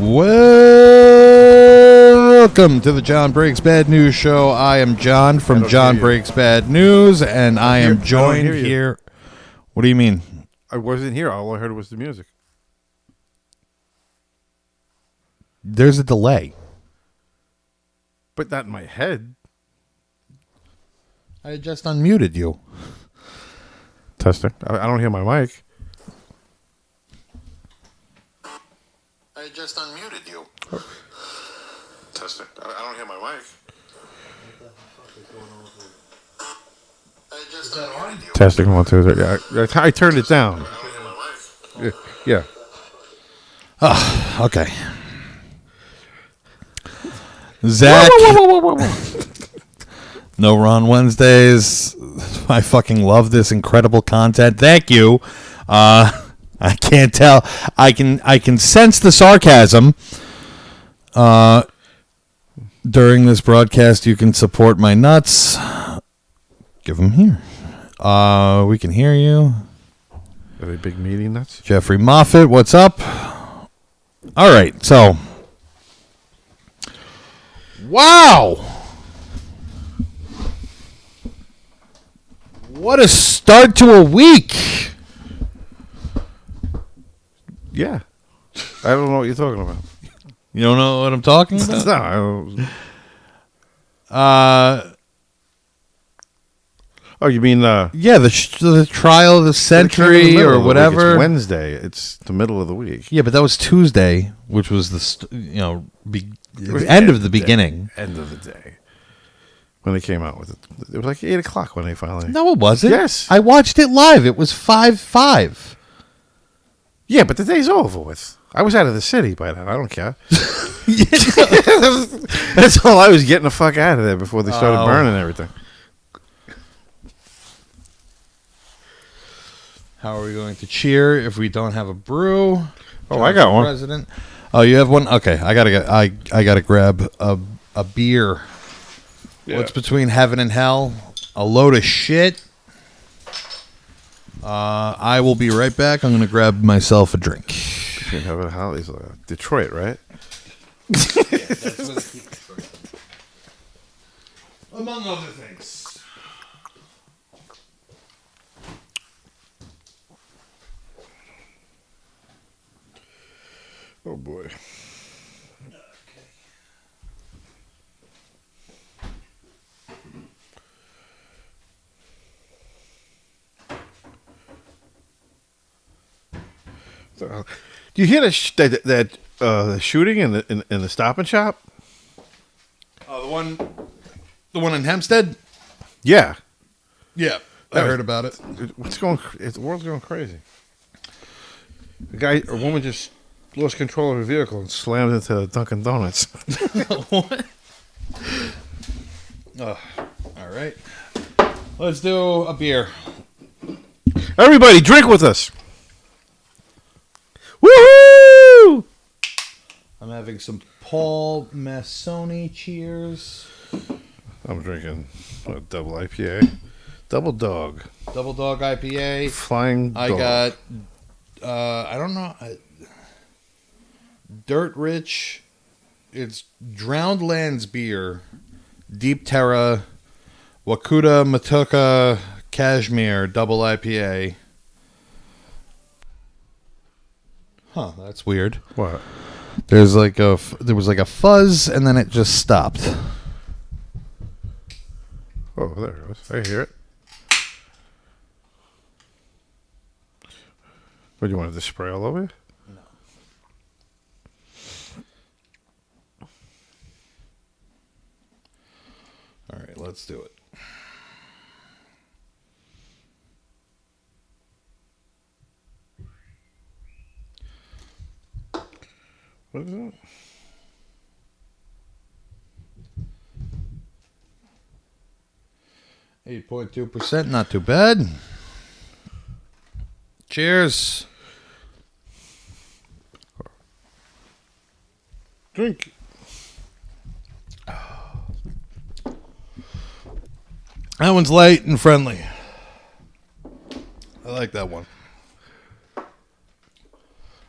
Welcome to the John Breaks Bad News Show. I am John from John Breaks Bad News, and I am joined here. What do you mean? I wasn't here. All I heard was the music. There's a delay. But not in my head. I just unmuted you. Testing. I don't hear my mic. I just unmuted you. Oh. Testing. I don't hear my mic. What the fuck is going on with it? I just unmuted you. Testing 1, 2, 3. I turned it down. Yeah. Oh, okay. Zach. No Ron Wednesdays. I fucking love this incredible content. Thank you. I can't tell. I can sense the sarcasm. During this broadcast, you can support my nuts. Give them here. We can hear you. Are they big meaty nuts? Jeffrey Moffat, what's up? All right, so. Wow. What a start to a week. Yeah. I don't know what you're talking about. You don't know what I'm talking about? No, I don't. Oh, you mean yeah, the trial of the century or whatever. It's Wednesday. It's the middle of the week. Yeah, but that was Tuesday, which was the end of the beginning. End of the day. When they came out with it. It was like 8 o'clock when they finally... No, it wasn't. Yes. I watched it live. It was 5:05. Yeah, but the day's over with. I was out of the city by then. I don't care. That's all. I was getting the fuck out of there before they started burning everything. How are we going to cheer if we don't have a brew? Oh, I got one. President. Oh, you have one? Okay, I gotta grab a beer. Yeah. What's between heaven and hell? A load of shit. I will be right back. I'm going to grab myself a drink. Between heaven and hell is Detroit, right? Yeah, that's what it keeps Detroit. Among other things. Oh, boy. Do you hear that shooting in the Stop and Shop? Oh, the one in Hempstead. Yeah, I heard about it. The world's going crazy. A woman just lost control of her vehicle and slammed into Dunkin' Donuts. What? All right, let's do a beer. Everybody, drink with us. Woohoo! I'm having some Paul Massoni. Cheers. I'm drinking a double IPA. Double Dog IPA. Flying Dog. I got, I don't know, Dirt Rich. It's Drowned Lands beer. Deep Terra. Wakuta Matuka Cashmere double IPA. Huh, that's weird. What? There was like a fuzz, and then it just stopped. Oh, there it goes. I hear it. What, do you want it to spray all over you? No. All right, let's do it. What is it? %, not too bad. Cheers. Drink. That one's light and friendly. I like that one.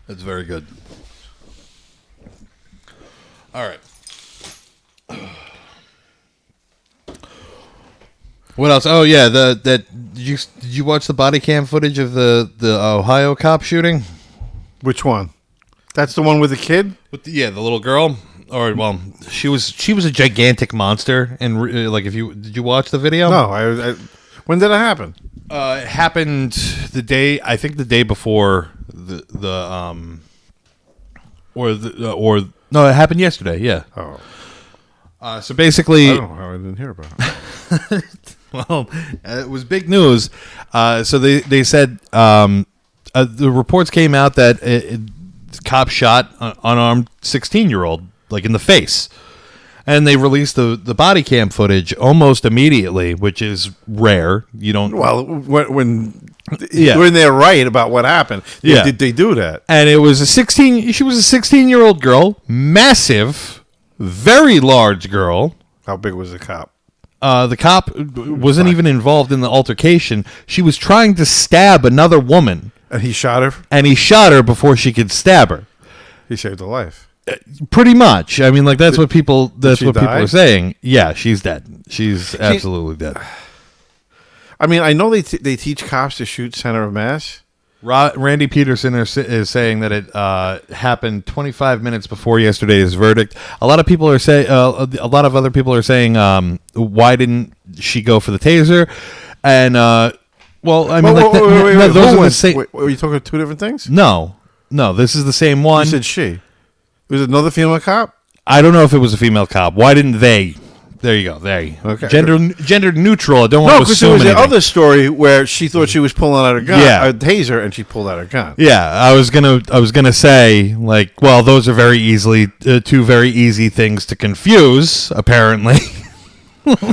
That's very good. All right. What else? Oh yeah, did you watch the body cam footage of the Ohio cop shooting? Which one? That's the one with the kid? With the little girl. Or well, she was a gigantic monster. And did you watch the video? No. I when did it happen? It happened the day before no, it happened yesterday. Yeah. Oh. So basically, I don't know how I didn't hear about it. well, it was big news. So they said the reports came out that cop shot an unarmed 16-year-old like in the face, and they released the body cam footage almost immediately, which is rare. You don't when they're right about what happened. Did they do that? And it was she was a 16-year-old girl, massive, very large girl. How big was the cop? The cop wasn't even involved in the altercation. She was trying to stab another woman. And he shot her? And he shot her before she could stab her. He saved her life. Pretty much. I mean, like, that's what people are saying. Yeah, she's dead. She's absolutely dead. I mean, I know they teach cops to shoot center of mass. Randy Peterson is saying that it happened 25 minutes before yesterday's verdict. A lot of people are saying, a lot of other people are saying, why didn't she go for the taser? And well, I mean, wait, those are the same. Wait, were you talking about two different things? No, this is the same one. You said she. Was it another female cop? I don't know if it was a female cop. Why didn't they? There you go. Okay. Gender neutral. I don't want to assume because there was anything. the other story where she thought she was pulling out her gun, a taser, and she pulled out her gun. Yeah, I was gonna say, like, well, those are two very easy things to confuse. Apparently,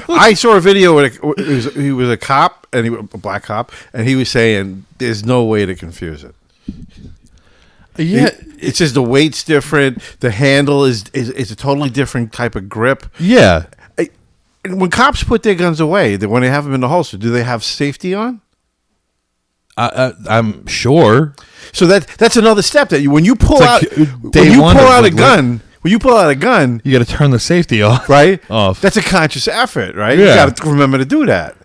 I saw a video where he was a cop and a black cop, and he was saying there's no way to confuse it. Yeah, it's just the weight's different. The handle is a totally different type of grip. Yeah. When cops put their guns away, when they have them in the holster, do they have safety on? I'm sure. So that's another step that when you pull out a gun, you got to turn the safety off. Right? Off. That's a conscious effort, right? Yeah. You got to remember to do that.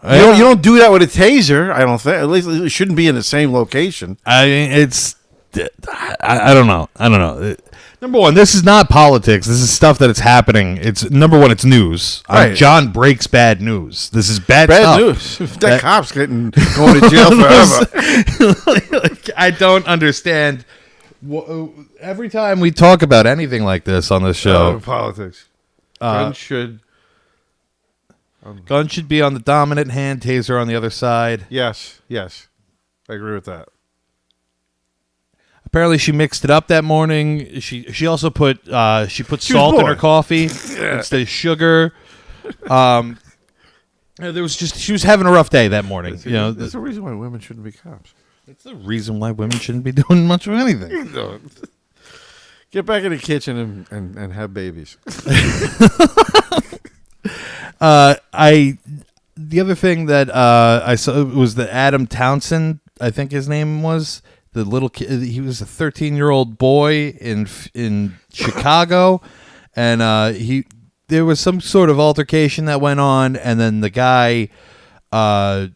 You don't do that with a taser. I don't think. At least it shouldn't be in the same location. I mean, it's. I don't know. Number one, this is not politics. This is stuff that it's happening. It's number one. It's news. Right. John breaks bad news. This is bad news. That cop's going to jail forever. I don't understand. Every time we talk about anything like this on this show, politics. Gun should be on the dominant hand. Taser on the other side. Yes, I agree with that. Apparently, she mixed it up that morning. She also put salt in her coffee instead of sugar. There was she was having a rough day that morning. That's the reason why women shouldn't be cops. That's the reason why women shouldn't be doing much of anything. Get back in the kitchen and have babies. The other thing that I saw was that Adam Townsend, I think his name was. The little kid, he was a 13-year-old boy in Chicago, and there was some sort of altercation that went on, and then the guy, the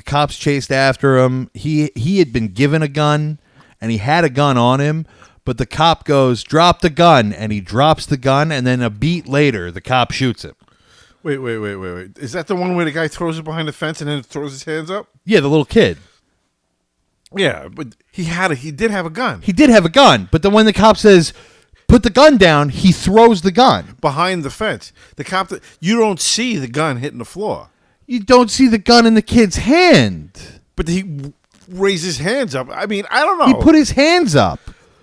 cops chased after him. He had been given a gun, and he had a gun on him, but the cop goes, "Drop the gun," and he drops the gun, and then a beat later, the cop shoots him. Wait. Is that the one where the guy throws it behind the fence and then throws his hands up? Yeah, the little kid. Yeah, but he did have a gun. He did have a gun, but then when the cop says, "Put the gun down," he throws the gun. Behind the fence. The cop, you don't see the gun hitting the floor. You don't see the gun in the kid's hand. But he raised his hands up. I mean, I don't know. He put his hands up.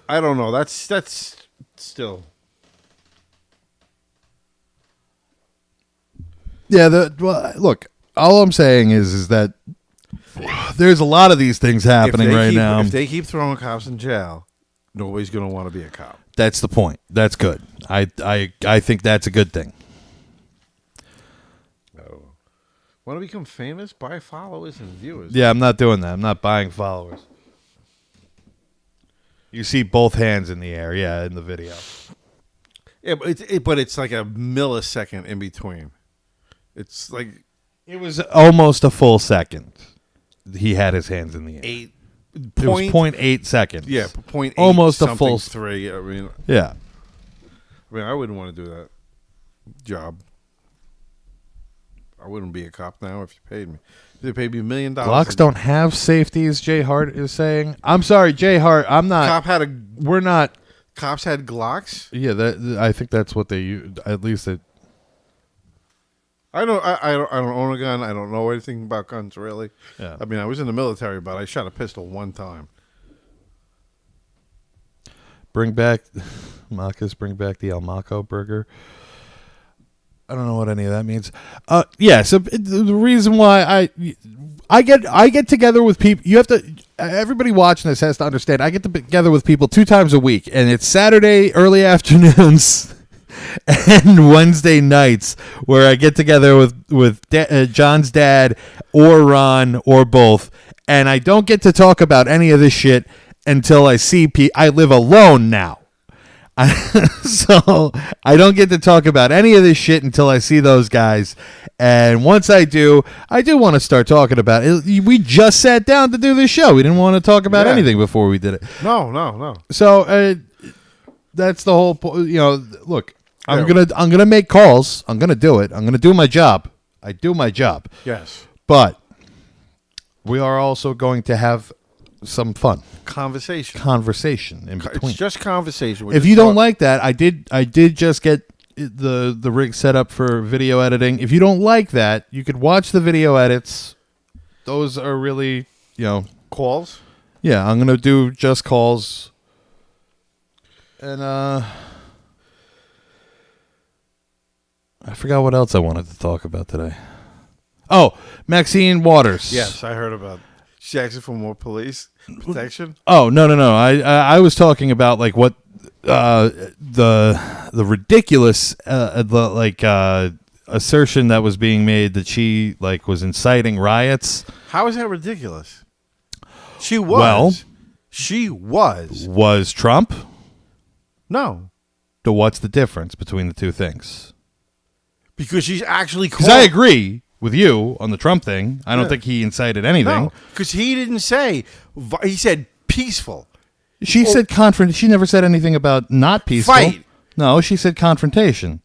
I don't know. That's still... Yeah, look, all I'm saying is that there's a lot of these things happening right now. If they keep throwing cops in jail, nobody's going to want to be a cop. That's the point. That's good. I think that's a good thing. Oh. Want to become famous? Buy followers and viewers. Yeah, I'm not doing that. I'm not buying followers. You see both hands in the air, yeah, in the video. Yeah, but it's like a millisecond in between. It's like It was almost a full second. He had his hands in the air. It was 0.8 seconds. Yeah, 0.8. Almost a full 3. I mean, yeah. I wouldn't want to do that job. I wouldn't be a cop now if you paid me. If they paid me $1 million. Glocks don't have safeties, Jay Hart is saying. I'm sorry, Jay Hart. I'm not. We're not. Cops had Glocks? Yeah, I think that's what they use. At least it. I don't own a gun. I don't know anything about guns, really. Yeah. I mean, I was in the military, but I shot a pistol one time. Bring back the Almaco burger. I don't know what any of that means. Yeah. So the reason why I get together with people. You have to. Everybody watching this has to understand. I get together with people 2 times a week, and it's Saturday early afternoons and Wednesday nights where I get together with John's dad or Ron or both, and I don't get to talk about any of this shit until I see I live alone now. So I don't get to talk about any of this shit until I see those guys. And once I do want to start talking about it. We just sat down to do this show. We didn't want to talk about anything before we did it. No. So that's the whole point. You know, look, I'm gonna make calls. I'm gonna do it. I'm gonna do my job. I do my job. Yes. But we are also going to have some fun. Conversation in between. It's just conversation. If you don't like that, I did just get the rig set up for video editing. If you don't like that, you could watch the video edits. Those are really, calls. Yeah, I'm gonna do just calls. And I forgot what else I wanted to talk about today. Oh, Maxine Waters. Yes, I heard about. She's asking for more police protection. Oh no! I was talking about like what the ridiculous assertion that was being made that she was inciting riots. How is that ridiculous? She was. Was Trump? No. So what's the difference between the two things? Because she's actually. Because I agree with you on the Trump thing. I don't think he incited anything. No, because he didn't say. He said peaceful. She said She never said anything about not peaceful. Fight. No, she said confrontation.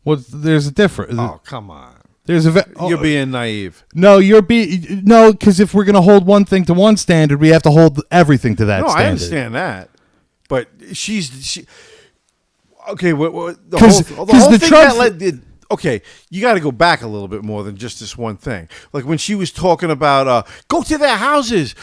There's a difference. Oh, come on. You're being naive. No, because if we're going to hold one thing to one standard, we have to hold everything to that standard. I understand that. But she okay, the whole thing that led. Okay, you got to go back a little bit more than just this one thing. Like when she was talking about go to their houses,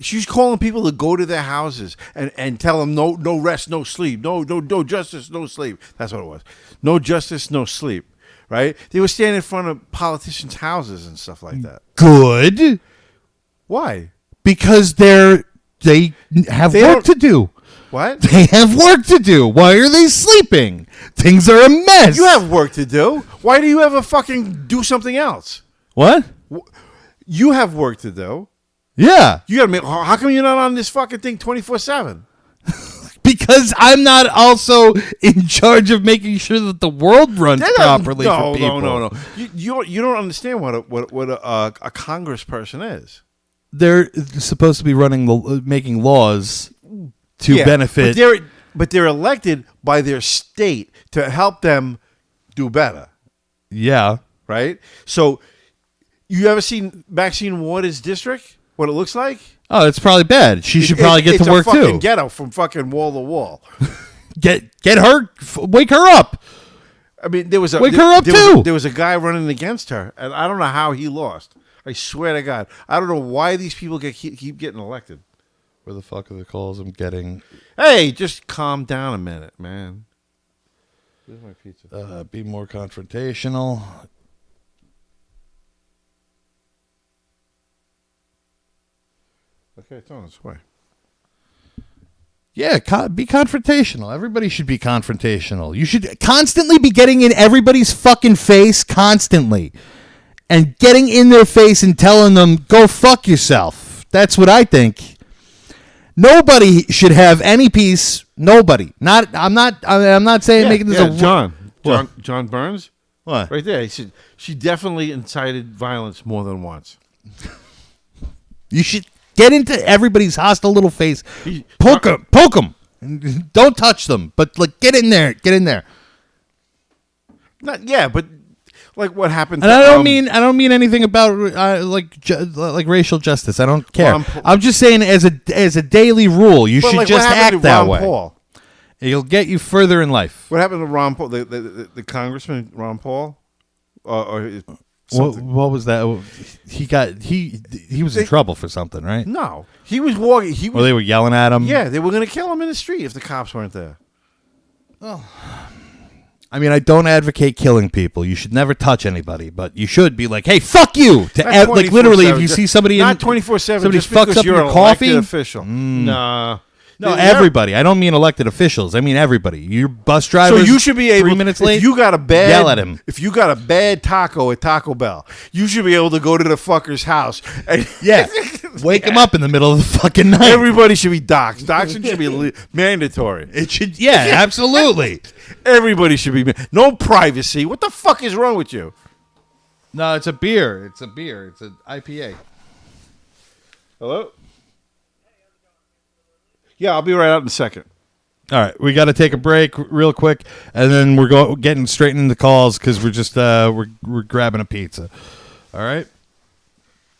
she's calling people to go to their houses and tell them no rest, no sleep, no justice, no sleep. That's what it was. No justice, no sleep. Right? They were standing in front of politicians' houses and stuff like that. Good. Why? Because they have work to do. What? They have work to do. Why are they sleeping? Things are a mess. You have work to do. Why do you ever fucking do something else? What? You have work to do. Yeah. You gotta how come you're not on this fucking thing 24/7? Because I'm not also in charge of making sure that the world runs properly for people. No. You don't understand what a congressperson is. They're supposed to be making laws to benefit. But they're elected by their state to help them do better. Yeah. Right? So, you ever seen Maxine Waters' district? What it looks like? Oh, it's probably bad. She should probably get to work too. It's a fucking ghetto from fucking wall to wall. Get her, wake her up. I mean, there was a guy running against her, and I don't know how he lost. I swear to God, I don't know why these people keep getting elected. Where the fuck are the calls I'm getting? Hey, just calm down a minute, man. Where's my pizza? Be more confrontational. Okay, it's on its way. Yeah, be confrontational. Everybody should be confrontational. You should constantly be getting in everybody's fucking face, constantly. And getting in their face and telling them, go fuck yourself. That's what I think. Nobody should have any peace. Nobody. I'm not saying making this a John Burns. What? Right there. He said she definitely incited violence more than once. You should get into everybody's hostile little face. Poke them. Don't touch them, but like get in there. But like what happened? And I don't mean anything about like racial justice. I don't care. I'm just saying as a daily rule, you should just act that way. Paul? It'll get you further in life. What happened to Ron Paul? The Congressman Ron Paul? What was that? He was in trouble for something, right? No, he was walking. Or they were yelling at him. Yeah, they were going to kill him in the street if the cops weren't there. Oh. I mean, I don't advocate killing people. You should never touch anybody, but you should be like, "Hey, fuck you!" Like literally, if you see somebody not 24/7, somebody just fucks up you're your coffee. Official. No, everybody. I don't mean elected officials. I mean everybody. Your bus driver. So you should be able. 3 minutes late. If you got a bad, yell at him. If you got a bad taco at Taco Bell, you should be able to go to the fucker's house. And wake him up in the middle of the fucking night. Everybody should be doxxed. Doxing should be mandatory. It should. Yeah, absolutely. Everybody should be. No privacy. What the fuck is wrong with you? No, it's a beer. It's an IPA. Hello? Yeah, I'll be right out in a second. All right, we got to take a break real quick, and then we're getting straight into the calls because we're just we're grabbing a pizza. All right.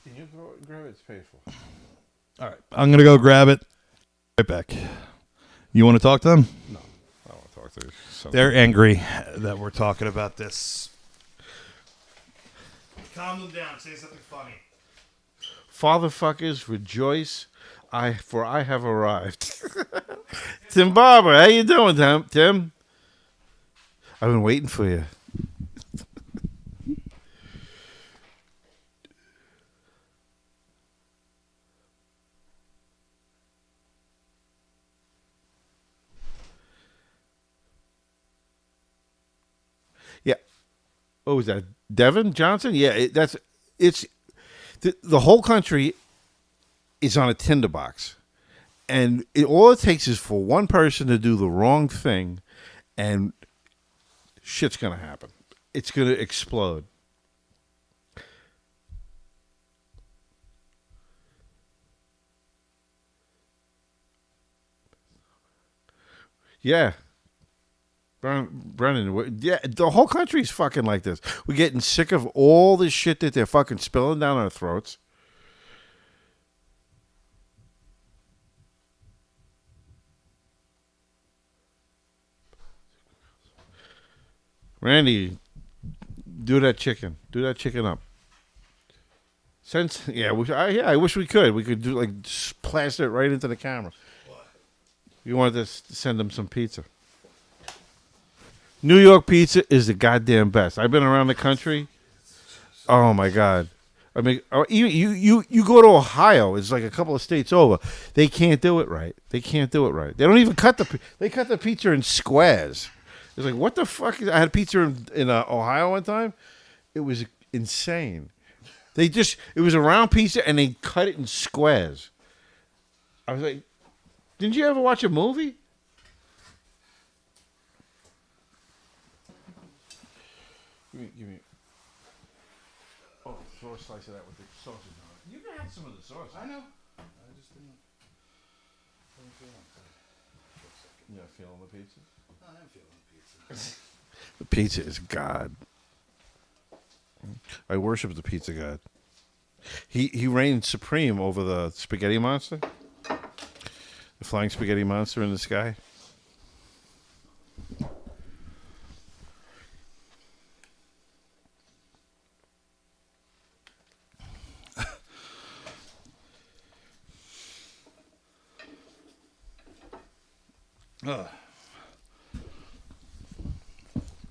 Can you go grab it? It's painful. All right, I'm gonna go grab it. Right back. You want to talk to them? No, I don't want to talk to them. They're angry that we're talking about this. Calm them down. Say something funny. Fatherfuckers, rejoice. For I have arrived. Tim Barber, how you doing, Tim? I've been waiting for you. Yeah. What was that? Devin Johnson? Yeah, it's the whole country is on a tinderbox, and all it takes is for one person to do the wrong thing, and shit's gonna happen. It's gonna explode. Yeah, Brennan. Yeah, the whole country's fucking like this. We're getting sick of all this shit that they're fucking spilling down our throats. Randy, do that chicken. Do that chicken up. I wish we could. We could do just plaster it right into the camera. What? You wanted to send them some pizza. New York pizza is the goddamn best. I've been around the country. Oh my god! I mean, you go to Ohio. It's like a couple of states over. They can't do it right. They don't even cut They cut the pizza in squares. It's like, what the fuck? I had pizza in Ohio one time. It was insane. It was a round pizza and they cut it in squares. I was like, didn't you ever watch a movie? Give me. Oh, throw a slice of that with the sausage on it. You can have some of the sauce. I know. I just didn't feel it. You're not feeling the pizza? No, I am feeling the pizza. The pizza is God. I worship the pizza God. He reigned supreme over the spaghetti monster. The flying spaghetti monster in the sky.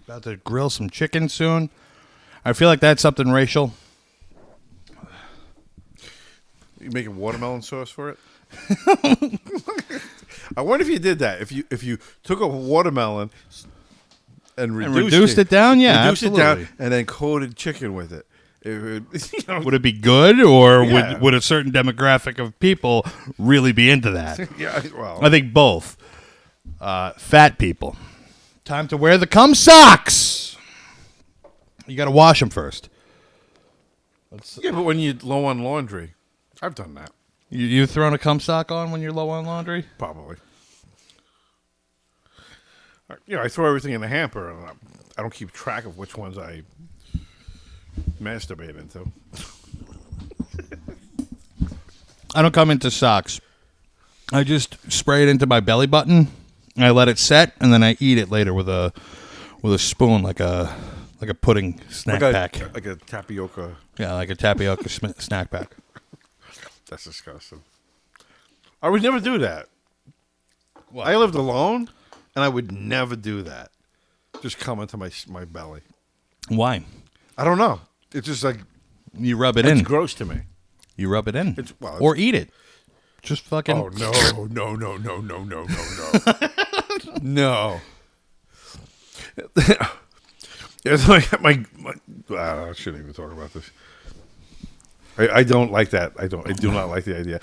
About to grill some chicken soon. I feel like that's something racial. You making watermelon sauce for it? I wonder if you did that. If you took a watermelon and reduced it down, yeah, reduced absolutely. it down, and then coated chicken with it. Would it be good, or Yeah. would a certain demographic of people really be into that? Yeah, well, I think both. Fat people. Time to wear the cum socks. You got to wash them first. yeah, but when you're low on laundry, I've done that. You throwing a cum sock on when you're low on laundry? Probably. I throw everything in the hamper, and I don't keep track of which ones I masturbate into. I don't come into socks. I just spray it into my belly button. I let it set, and then I eat it later with a spoon, like a pudding snack pack. Like a tapioca. Yeah, like a tapioca snack pack. That's disgusting. I would never do that. What? I lived alone, and I would never do that. Just come into my belly. Why? I don't know. It's just like You rub it it's in. gross to me. You rub it in, It's- or eat it. Just fucking. Oh no! No. It's like I shouldn't even talk about this. I don't like that. I do not like the idea.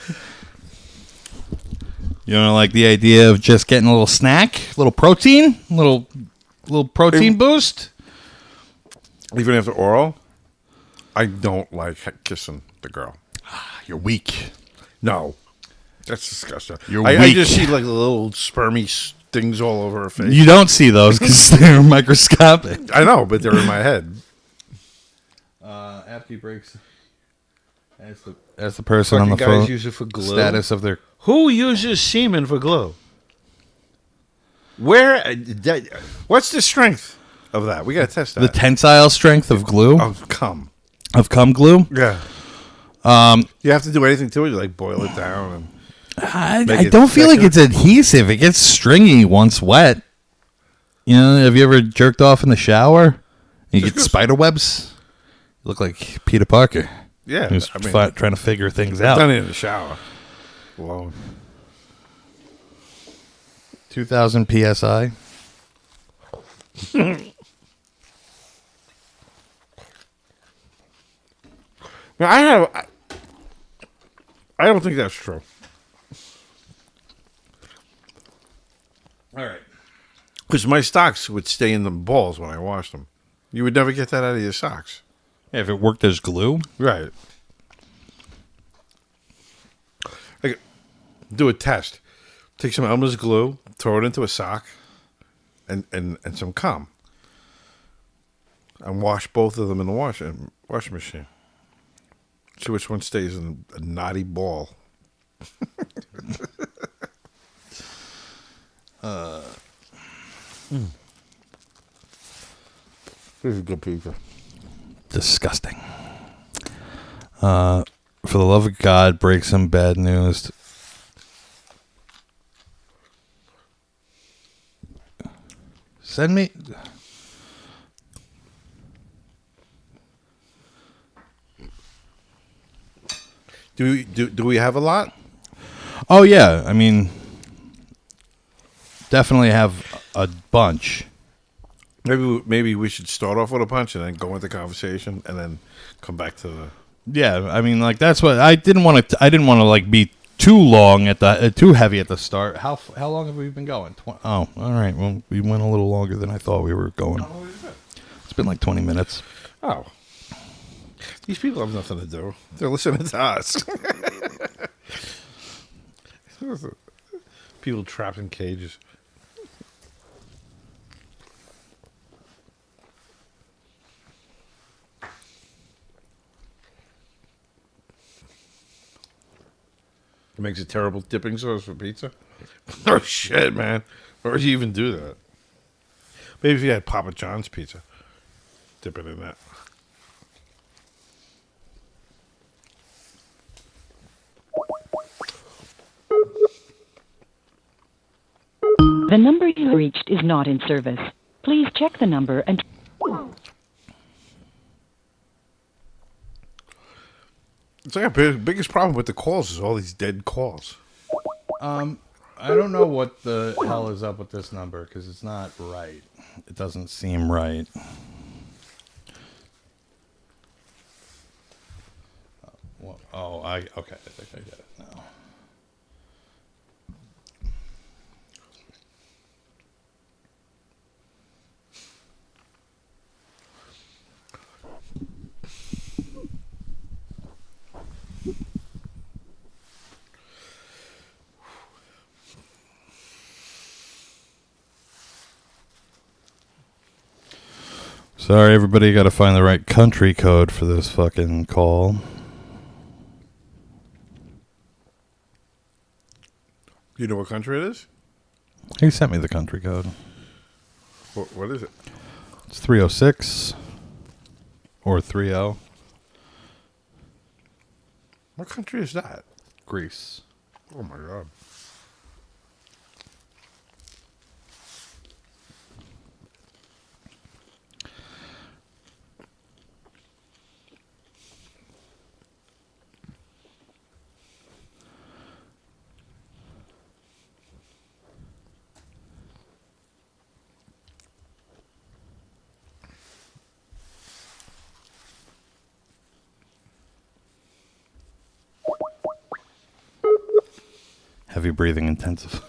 You don't like the idea of just getting a little snack, a little protein, little protein boost. Even after oral, I don't like kissing the girl. You're weak. No, that's disgusting. You're I weak. just see like little spermy things all over her face. You don't see those because they're microscopic. I know, but they're in my head. After he breaks, as the person on the Fucking guys phone, use it for glue. status of their. Who uses semen for glue? Where? What's the strength of that? We got to test that. The tensile strength of glue, Of cum. of cum glue. Yeah. You have to do anything to it. You like boil it down. I Make it don't feel like thicker. it's adhesive. It gets stringy once wet. You know, have you ever jerked off in the shower? You get spider webs. You look like Peter Parker. Yeah. He's I mean, trying to figure things I've done out. it in the shower. Alone. 2,000 psi. Now, I don't think that's true. All right. Because my socks would stay in the balls when I washed them. You would never get that out of your socks. Yeah, if it worked as glue. Right. Like, do a test. Take some Elmer's glue, throw it into a sock, and some cum. And wash both of them in the washing machine. See which one stays in a knotty ball. This is good pizza. Disgusting. For the love of God, break some bad news. Send me. Do we have a lot? Oh yeah, I mean, definitely have a bunch. Maybe we should start off with a punch and then go into conversation and then come back to the. Yeah, I mean, like that's what I didn't want to. I didn't want to like be too long at the too heavy at the start. How long have we been going? Oh, all right. Well, we went a little longer than I thought we were going. It's been like 20 minutes. Oh, these people have nothing to do. They're listening to us. People trapped in cages. It makes a terrible dipping sauce for pizza. Oh shit, man! Why would you even do that? Maybe if you had Papa John's pizza, dip it in that. The number you reached is not in service. Please check the number and... It's like a biggest problem with the calls is all these dead calls. I don't know what the hell is up with this number because it's not right. It doesn't seem right. Okay. I think I get it now. Sorry, everybody. Got to find the right country code for this fucking call. You know what country it is? He sent me the country code. What is it? It's 306 or 30. What country is that? Greece. Oh, my God. Heavy breathing intensive.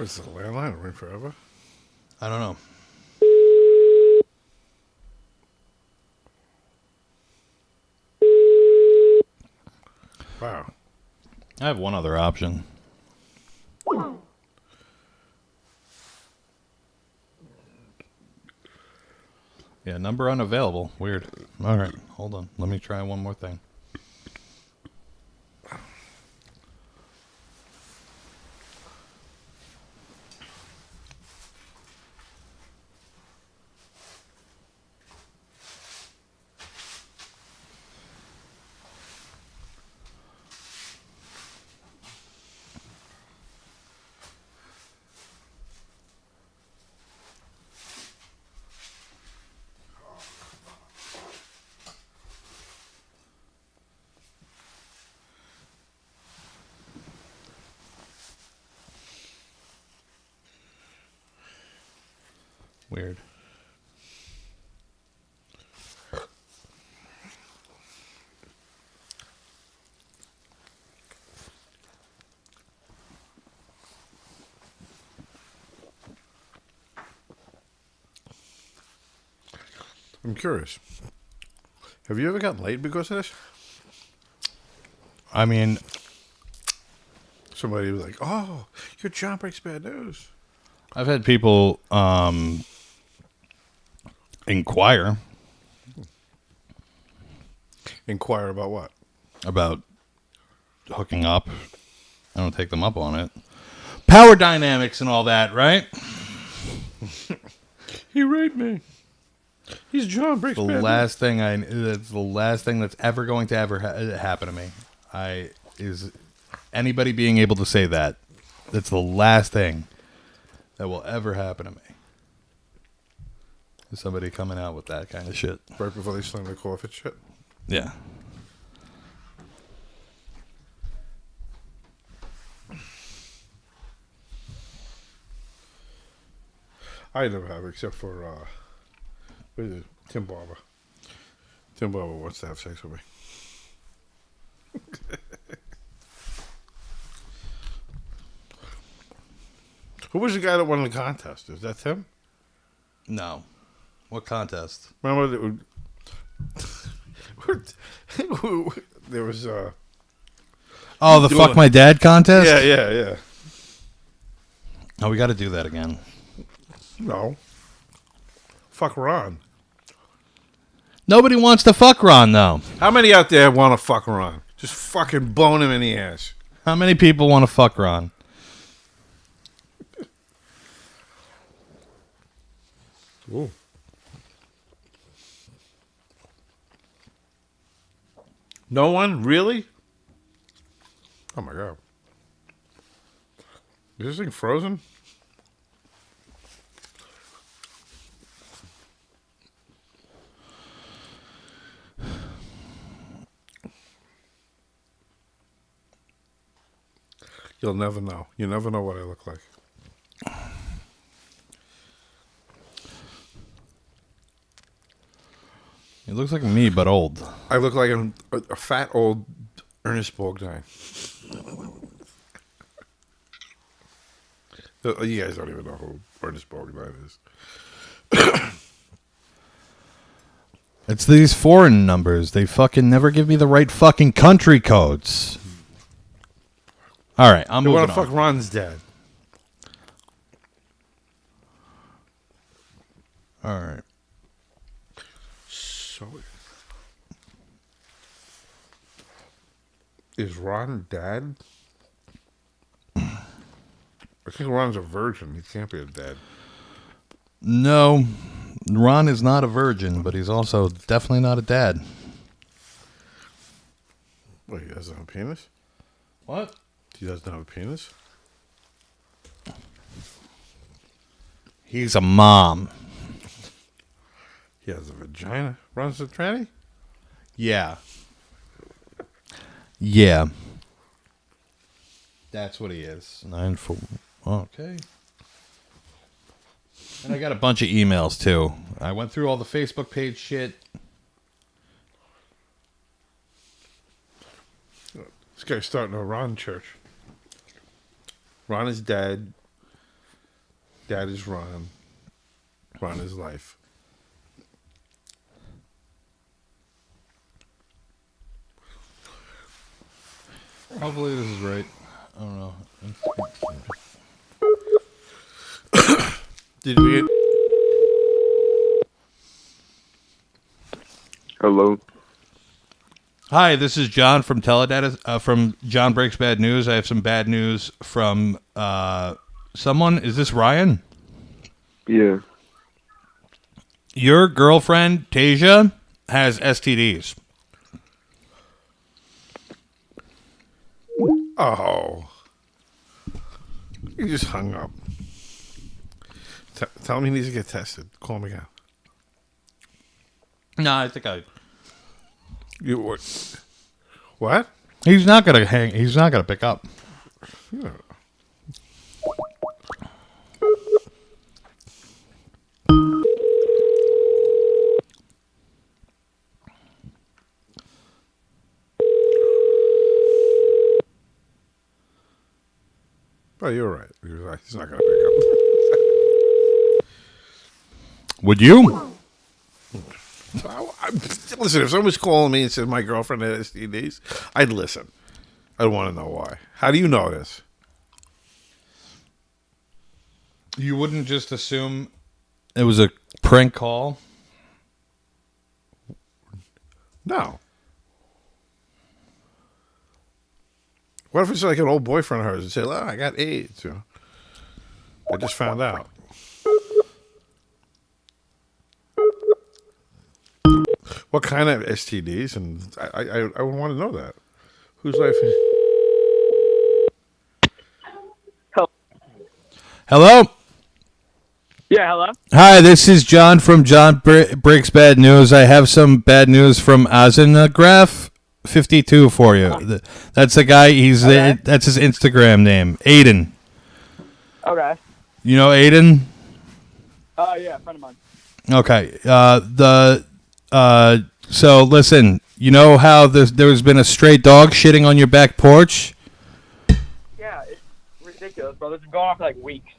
Is this a landline? It'll ring forever? I don't know. Wow. I have one other option. Yeah, number unavailable. Weird. All right, hold on. Let me try one more thing. Weird. I'm curious. Have you ever gotten laid because of this? I mean, Somebody was like, "Oh, you're Jonbreaksbadnews." I've had people inquire Inquire about what? about hooking up. I don't take them up on it. Power dynamics and all that, right? He raped me. He's Jonbreaksbadnews. That's the last thing that's ever going to ever happen to me. Is anybody being able to say that. That's the last thing that will ever happen to me. Is somebody coming out with that kind of shit. Right before they slam the coffin shit. Yeah. I never have, except for what is it? Tim Barber. Tim Barber wants to have sex with me. Who was the guy that won the contest? Is that Tim? No. What contest? Remember there was Oh, the fuck my dad contest? Yeah. Oh, we got to do that again. No. Fuck Ron. Nobody wants to fuck Ron, though. How many out there want to fuck Ron? Just fucking bone him in the ass. How many people want to fuck Ron? Ooh. No one? Really? Oh, my God. Is this thing frozen? You'll never know. You never know what I look like. It looks like me, but old. I look like a fat old Ernest Borgnine. You guys don't even know who Ernest Borgnine is. It's these foreign numbers. They fucking never give me the right fucking country codes. All right, I'm moving on. They want to fuck Ron's dad. All right. So, is Ron dad? I think Ron's a virgin. He can't be a dad. No, Ron is not a virgin, but he's also definitely not a dad. Wait, he doesn't have a penis? What? He doesn't have a penis? He's a mom. He has a vagina. Ron's a tranny? Yeah. Yeah. That's what he is. 9-4. Okay. And I got a bunch of emails, too. I went through all the Facebook page shit. This guy's starting a Ron church. Ron is dad. Dad is Ron. Ron is life. Hopefully this is right. I don't know. Did we get... Hello. Hi, this is John from Teledata, from John Breaks Bad News. I have some bad news from someone. Is this Ryan? Yeah. Your girlfriend, Tasia, has STDs. Oh. He just hung up. Tell him he needs to get tested. Call him again. No, I think You what? He's not gonna hang. He's not gonna pick up. Yeah. Oh, you're right. He's not gonna pick up. Would you? Listen, if someone's calling me and says my girlfriend had STDs, I'd listen. I'd want to know why. How do you know this? You wouldn't just assume it was a prank call? No. What if it's like an old boyfriend of hers and say, "Oh, I got AIDS"? You know? I just found out. What kind of STDs? And I would want to know that. Whose life? Hello? Yeah, hello? Hi, this is John from John Breaks Bad News. I have some bad news from Azenagraph 52 for you. That's the guy. That's his Instagram name, Aiden. Okay. You know Aiden? Yeah, a friend of mine. Okay. So listen, you know how there's been a stray dog shitting on your back porch? Yeah, it's ridiculous, bro. This has been going on for like weeks.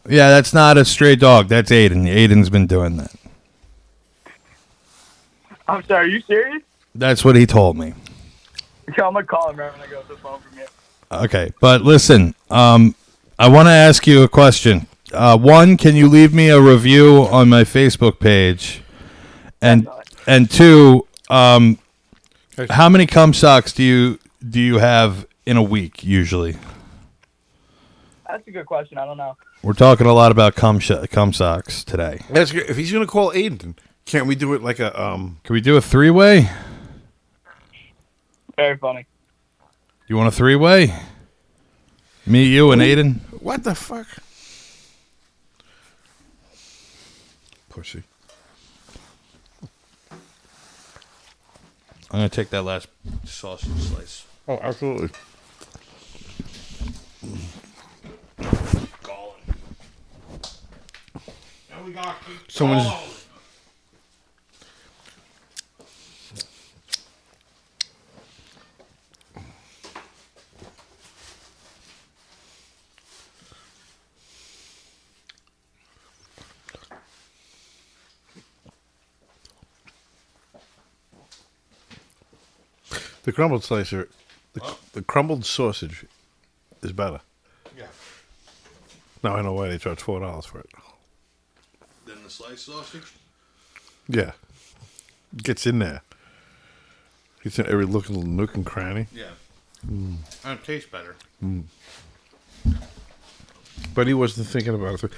Yeah, that's not a stray dog. That's Aiden. Aiden's been doing that. I'm sorry, are you serious? That's what he told me. Yeah, I'm gonna call him right when I go to the phone from you. Okay, but listen, I want to ask you a question. One, can you leave me a review on my Facebook page? And two, how many cum socks do you have in a week usually? That's a good question. I don't know. We're talking a lot about cum socks today. That's good. If he's gonna call Aiden, can't we do it like a Can we do a three-way? Very funny. You want a three-way? Me, you, and Aiden? What the fuck? Pussy. I'm going to take that last sausage slice. Oh, absolutely. Someone's... The crumbled slicer, the crumbled sausage is better. Yeah. Now I know why they charge $4 for it. Then the sliced sausage? Yeah. Gets in there. Gets in every little nook and cranny. Yeah. And it tastes better. But he wasn't thinking about it.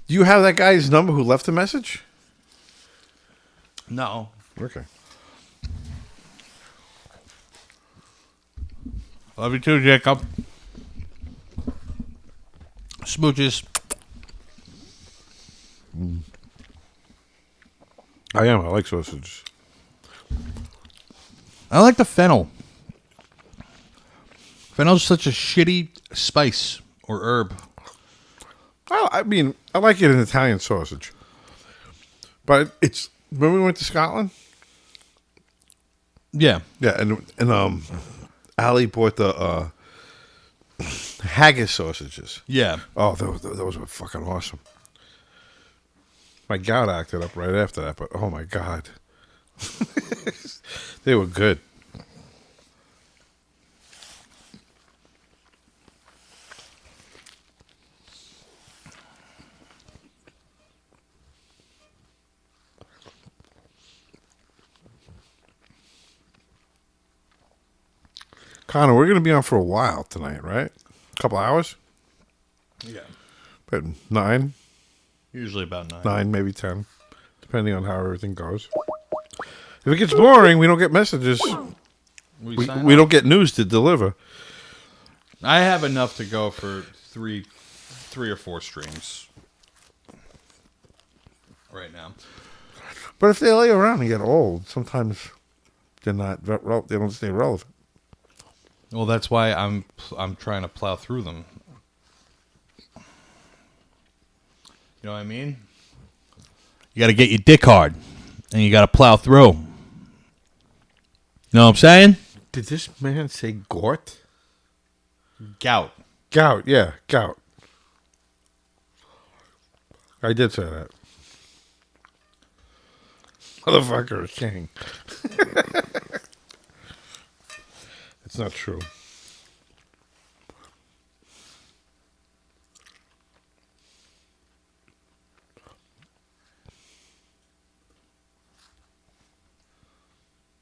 Do you have that guy's number who left the message? No. Okay. Love you too, Jacob. Smooches. I am. I like sausage. I like the fennel. Fennel's such a shitty spice or herb. Well, I mean, I like it in Italian sausage. But it's... Remember we went to Scotland? Yeah. Yeah, and Ali bought the haggis sausages. Yeah. Oh, those were fucking awesome. My gout acted up right after that, but oh my God. They were good. Connor, we're going to be on for a while tonight, right? A couple hours? Yeah. But 9? Usually about 9. 9, maybe 10, depending on how everything goes. If it gets boring, we don't get messages. We don't get news to deliver. I have enough to go for three or four streams right now. But if they lay around and get old, sometimes they're not. They don't stay relevant. Well, that's why I'm trying to plow through them. You know what I mean? You got to get your dick hard, and you got to plow through. You know what I'm saying? Did this man say gort? Gout. Gout, yeah, gout. I did say that. Motherfucker is king. It's not true.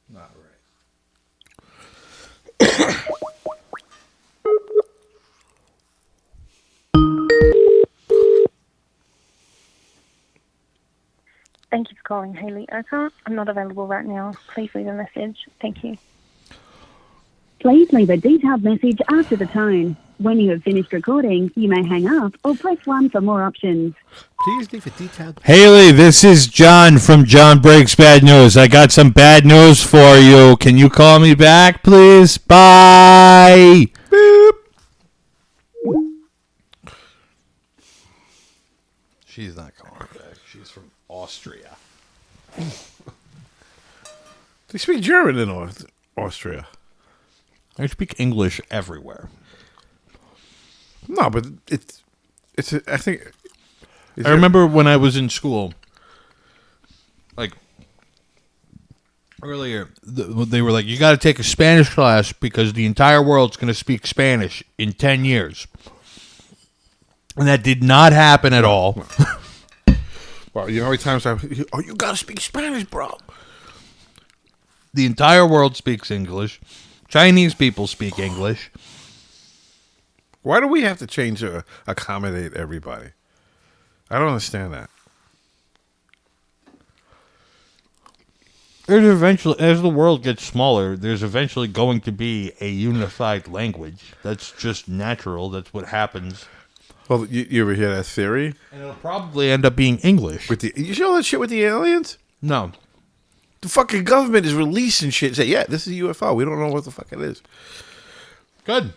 Not right. Thank you for calling Haley Oka. I'm not available right now. Please leave a message. Thank you. Please leave a detailed message after the tone. When you have finished recording, you may hang up or press 1 for more options. Please leave a detailed... Haley, this is John from Jonbreaksbadnews. I got some bad news for you. Can you call me back, please? Bye. Boop. She's not calling me back. She's from Austria. They speak German in Austria. I speak English everywhere. No, but it's. I think. I remember when I was in school, like earlier, they were like, "You got to take a Spanish class because the entire world's going to speak Spanish in 10 years," and that did not happen at all. Well, you know how many times you got to speak Spanish, bro. The entire world speaks English. Chinese people speak English. Why do we have to change to accommodate everybody? I don't understand that. there's eventually, as the world gets smaller, there's eventually going to be a unified language. That's just natural. That's what happens. Well, you ever hear that theory? And it'll probably end up being English. You see all that shit with the aliens? No. The fucking government is releasing shit. Say, yeah, this is a UFO. We don't know what the fuck it is. Good.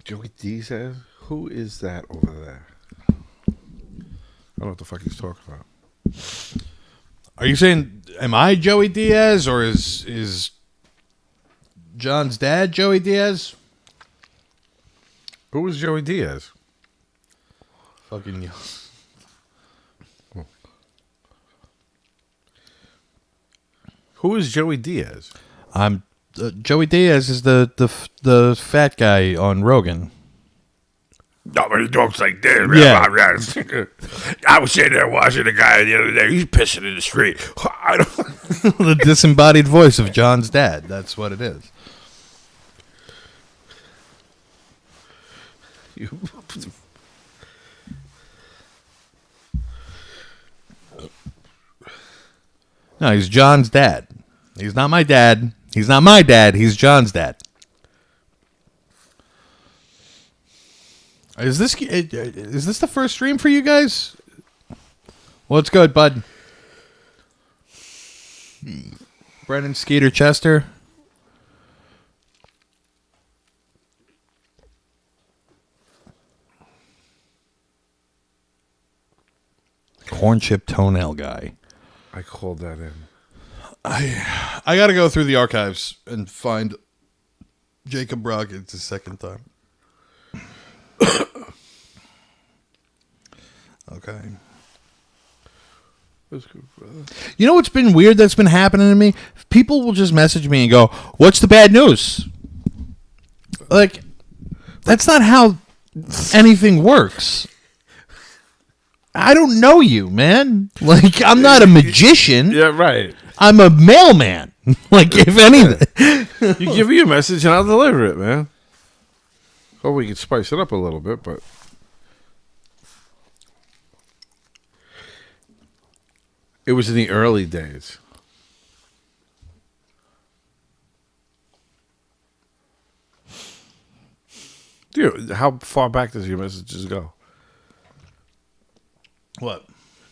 Joey D says, who is that over there? I don't know what the fuck he's talking about. Are you saying, am I Joey Diaz, or is John's dad Joey Diaz? Who is Joey Diaz? Fucking you. Who is Joey Diaz? I'm Joey Diaz is the fat guy on Rogan. Nobody talks like this. Yeah. I was sitting there watching a guy the other day. He's pissing in the street. The disembodied voice of John's dad. That's what it is. No, he's John's dad. He's not my dad. He's not my dad. He's John's dad. Is this the first stream for you guys? What's good, bud? Brennan Skeeter Chester. Corn chip toenail guy. I called that in. I got to go through the archives and find Jacob Brockett the second time. Okay. That's good, brother. You know what's been weird that's been happening to me? People will just message me and go, "What's the bad news?" Like, that's not how anything works. I don't know you, man. Like, I'm not a magician. Yeah, right. I'm a mailman. Like, if anything. You give me a message and I'll deliver it, man. Oh, we can spice it up a little bit, but it was in the early days. Dude, how far back does your messages go? What?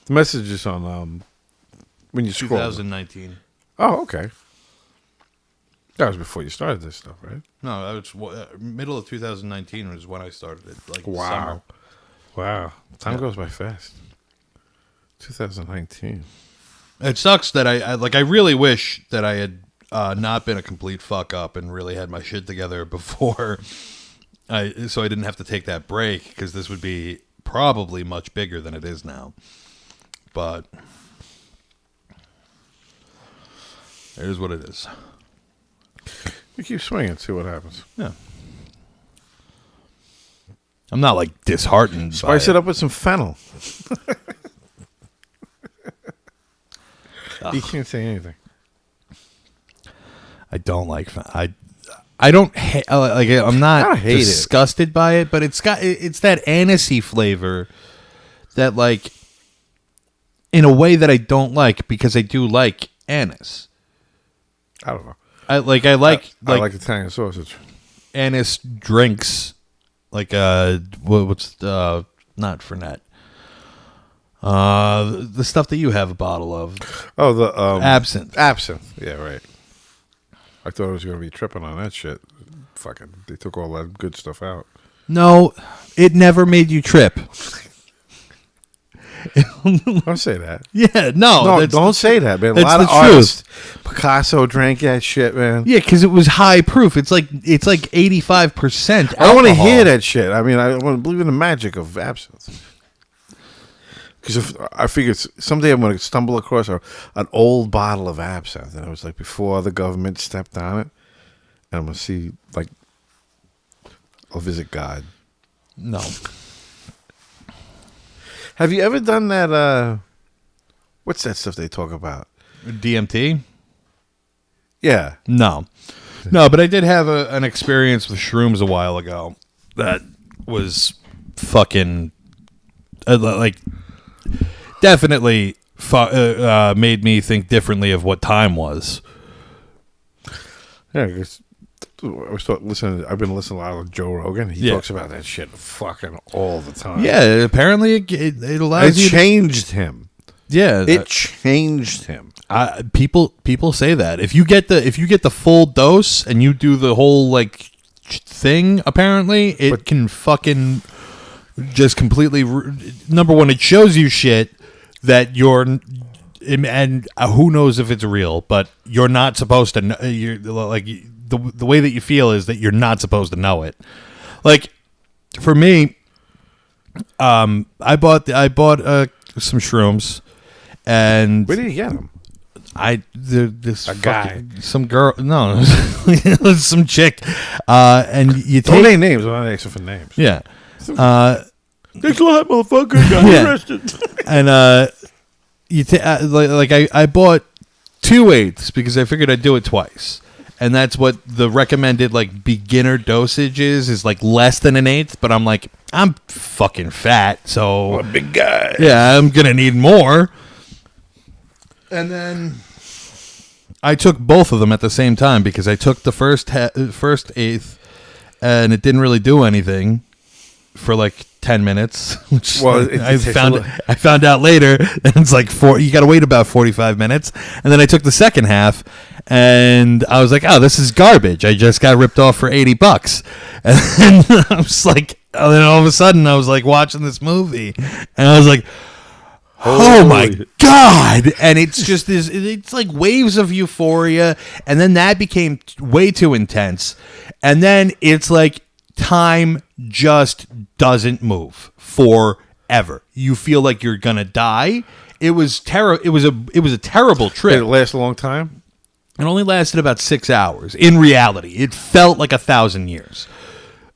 The messages on when you scroll. 2019. Oh, okay. That was before you started this stuff, right? No, that was middle of 2019 was when I started it. Like, Wow. summer. Wow. Time goes by fast. 2019. It sucks that I really wish that I had not been a complete fuck up and really had my shit together before so I didn't have to take that break, because this would be probably much bigger than it is now. But it is what it is. You keep swinging, see what happens. Yeah. I'm not like disheartened. Spice it up with some fennel. You can't say anything. I don't like I don't like it. I'm not disgusted by it, but it's that anisey flavor that, like, in a way that I don't like, because I do like anise. I don't know. I like Italian sausage. Anise drinks, like what's not Fernet. The stuff that you have a bottle of. Oh, the absinthe. Absinthe. Yeah, right. I thought I was going to be tripping on that shit. Fucking, they took all that good stuff out. No, it never made you trip. Don't say that. Yeah, no, don't say that, man. A that's lot the of artists, Picasso drank that shit, man. Yeah, because it was high proof. It's like 85%. I don't want to hear that shit. I mean, I want to believe in the magic of absinthe. Because I figured someday I'm going to stumble across an old bottle of absinthe, and it was like before the government stepped on it, and I'm going to see, like, I'll visit God. No. Have you ever done that? What's that stuff they talk about? DMT? Yeah. No, but I did have an experience with shrooms a while ago that was fucking like definitely made me think differently of what time was. Yeah, because I've been listening a lot of Joe Rogan. He talks about that shit fucking all the time. Yeah, apparently it allows you. It changed him. Yeah, it changed him. People say that if you get the full dose and you do the whole like thing, apparently it can fucking just completely. Number one, it shows you shit that you're. And who knows if it's real, but you're not supposed to know. You're like the way that you feel is that you're not supposed to know it. Like for me, I bought some shrooms, and where did you get them? Some girl, no, some chick, and you take don't name names. I'm not asking for names. Yeah, thanks a lot, motherfucker. Got arrested. And I bought 2/8 because I figured I'd do it twice, and that's what the recommended like beginner dosage is like less than an eighth. But I'm like, I'm fucking fat, so I'm a big guy. Yeah, I'm gonna need more. And then I took both of them at the same time because I took the first eighth, and it didn't really do anything for like 10 minutes. Which I found out later that it's like you got to wait about 45 minutes. And then I took the second half, and I was like, oh, this is garbage. I just got ripped off for $80. And then I was like, and then all of a sudden I was like watching this movie, and I was like, oh my God. And it's just this, it's like waves of euphoria. And then that became way too intense. And then it's like time just doesn't move forever. You feel like you're going to die. It was it was a terrible trip. Did it last a long time? It only lasted about 6 hours. In reality, it felt like 1,000 years.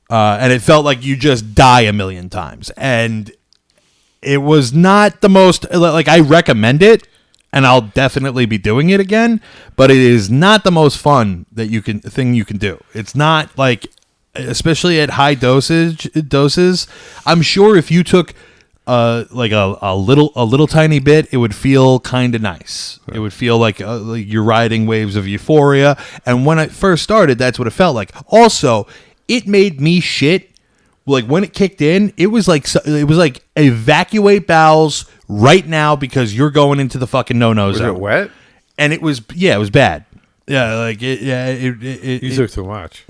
And it felt like you just die a million times. And it was not the most, like, I recommend it, and I'll definitely be doing it again, but it is not the most fun thing you can do. It's not like, especially at high doses. I'm sure if you took like a little tiny bit, it would feel kind of nice. Right. It would feel like you're riding waves of euphoria. And when I first started, that's what it felt like. Also, it made me shit. Like when it kicked in, it was like evacuate bowels right now because you're going into the fucking no-no zone. Was it wet? And it was bad. Yeah, like you took too much.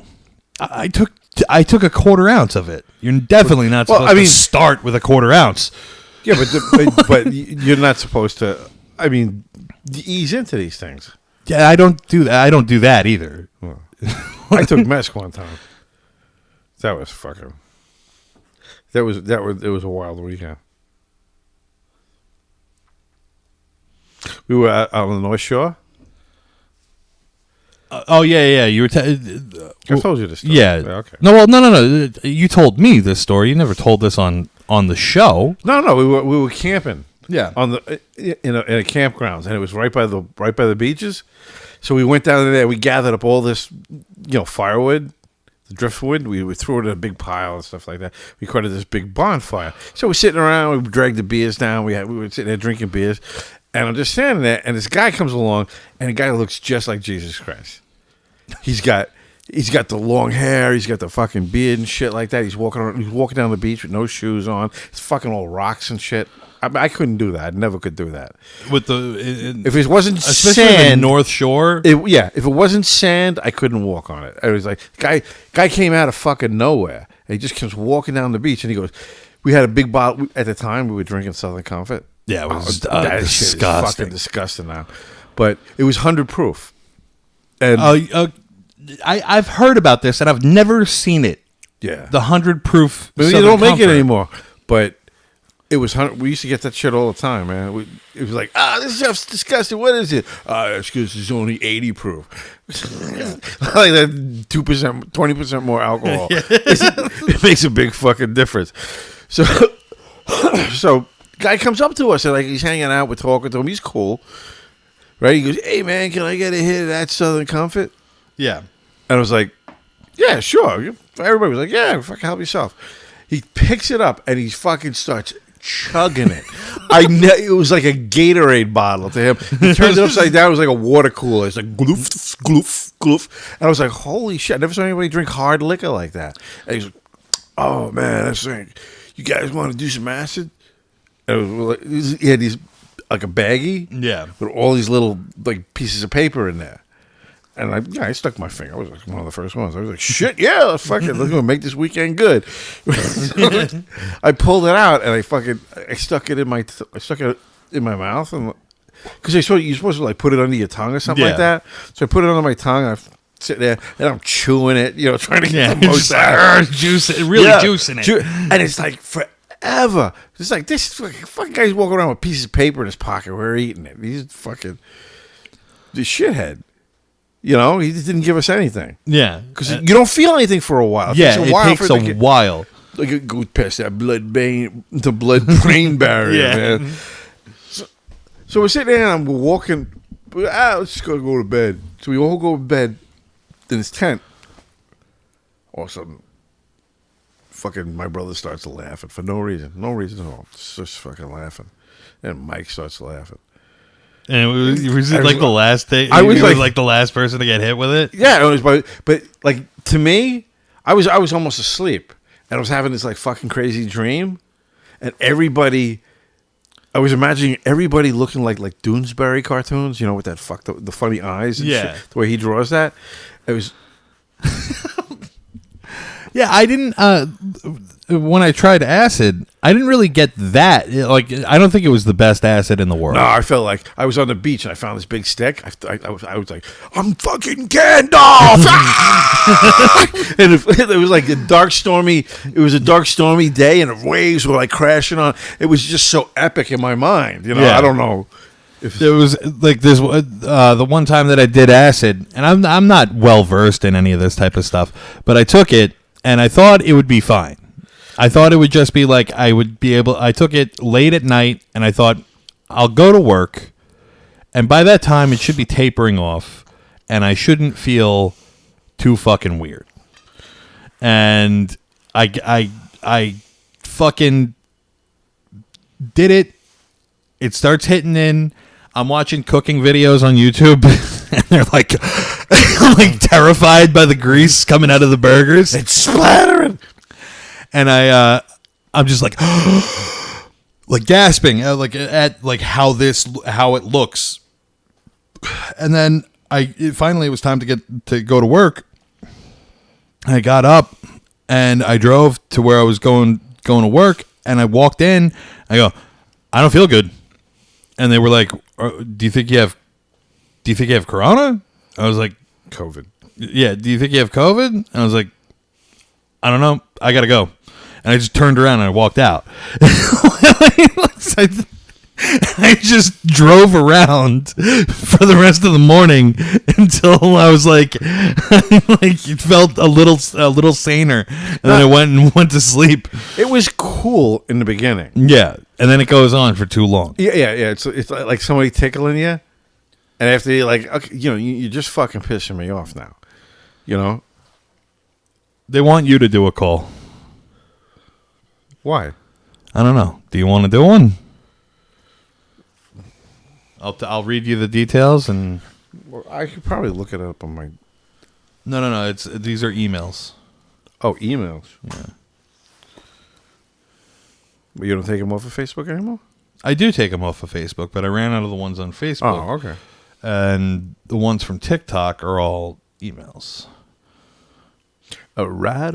I took a 1/4 ounce of it. You're definitely not supposed to start with a 1/4 ounce. Yeah, but you're not supposed to. I mean, ease into these things. Yeah, I don't do that. I don't do that either. Well, I took meth one time. That was fucking. It was a wild weekend. We were out on the North Shore. Oh yeah. You were. I told you this story. Yeah. Okay. No. You told me this story. You never told this on the show. No. We were camping. Yeah. On the in a campgrounds, and it was right by the beaches. So we went down there. We gathered up all this, firewood. The driftwood, we threw it in a big pile and stuff like that. We created this big bonfire. So we're sitting around, we dragged the beers down. We were sitting there drinking beers, and I'm just standing there, and this guy comes along, and the guy looks just like Jesus Christ. He's got the long hair, he's got the fucking beard and shit like that. He's walking down the beach with no shoes on. It's fucking all rocks and shit. I couldn't do that. I never could do that. If it wasn't sand, the North Shore. If it wasn't sand, I couldn't walk on it. I was like, guy came out of fucking nowhere. And he just comes walking down the beach, and he goes, we had a big bottle at the time. We were drinking Southern Comfort. Yeah, it was that disgusting. Shit is fucking disgusting now, but it was 100 proof. And I've heard about this, and I've never seen it. Yeah, the 100 proof. But you don't make it anymore, but. It was 100. We used to get that shit all the time, man. It was like, this stuff's disgusting. What is it? Excuse me, it's only 80 proof. Like that 2%, 20% more alcohol. It makes a big fucking difference. So guy comes up to us and like he's hanging out. We're talking to him. He's cool, right? He goes, "Hey man, can I get a hit of that Southern Comfort?" Yeah, and I was like, "Yeah, sure." Everybody was like, "Yeah, fucking help yourself." He picks it up and he fucking starts chugging it. It was like a Gatorade bottle to him. He turned it upside down. It was like a water cooler. It's like gloof, gloof, gloof. And I was like, holy shit! I never saw anybody drink hard liquor like that. And he's like, oh man, that's like, you guys want to do some acid? And he had these like a baggie, with all these little like pieces of paper in there. And I stuck my finger. I was like one of the first ones. I was like, shit, yeah, let's gonna make this weekend good. I pulled it out and I stuck it in my mouth, and because you're supposed to like put it under your tongue or something like that. So I put it under my tongue. I sit there and I'm chewing it, trying to get the most out. Juicing it, and it's like forever. It's like this fucking guy's walking around with pieces of paper in his pocket. We're eating it. He's fucking the shithead. He just didn't give us anything. Yeah. Because you don't feel anything for a while. It takes a while. Like it goes past that blood-brain barrier, man. So we're sitting there and we're walking. Let's just go to bed. So we all go to bed in his tent. All of a sudden, fucking my brother starts laughing for no reason. No reason at all. Just fucking laughing. And Mike starts laughing. And was it like the last day? I was like the last person to get hit with it. Yeah, it was. But like to me, I was almost asleep, and I was having this like fucking crazy dream, and I was imagining everybody looking like Doonesbury cartoons, with that the funny eyes. And shit, the way he draws that. It was. Yeah, I didn't. When I tried acid, I didn't really get that. Like, I don't think it was the best acid in the world. No, I felt like I was on the beach and I found this big stick. I was like, I'm fucking Gandalf! And it was like a dark, stormy. It was a dark, stormy day, and the waves were like crashing on. It was just so epic in my mind. I don't know. There was like this the one time that I did acid, and I'm not well versed in any of this type of stuff, but I took it and I thought it would be fine. I thought it would just be like I would be able. I took it late at night, and I thought I'll go to work, and by that time it should be tapering off, and I shouldn't feel too fucking weird. And I fucking did it. It starts hitting in. I'm watching cooking videos on YouTube, and they're like, I'm like terrified by the grease coming out of the burgers. It's splattering. And I'm just like, like gasping, at like how it looks. And then finally it was time to go to work. I got up and I drove to where I was going to work, and I walked in. I go, I don't feel good. And they were like, do you think you have corona? I was like, COVID. Yeah. Do you think you have COVID? And I was like, I don't know. I got to go. And I just turned around and I walked out. I just drove around for the rest of the morning until I was like it felt a little saner, and then I went to sleep. It was cool in the beginning. Yeah, and then it goes on for too long. Yeah. It's like somebody tickling you, and after you're like, okay, you're just fucking pissing me off now. They want you to do a call. Why? I don't know. Do you want to do one? I'll read you the details, and I could probably look it up on my. No. These are emails. Oh, emails. Yeah. But you don't take them off of Facebook anymore? I do take them off of Facebook, but I ran out of the ones on Facebook. Oh, okay. And the ones from TikTok are all emails. All right.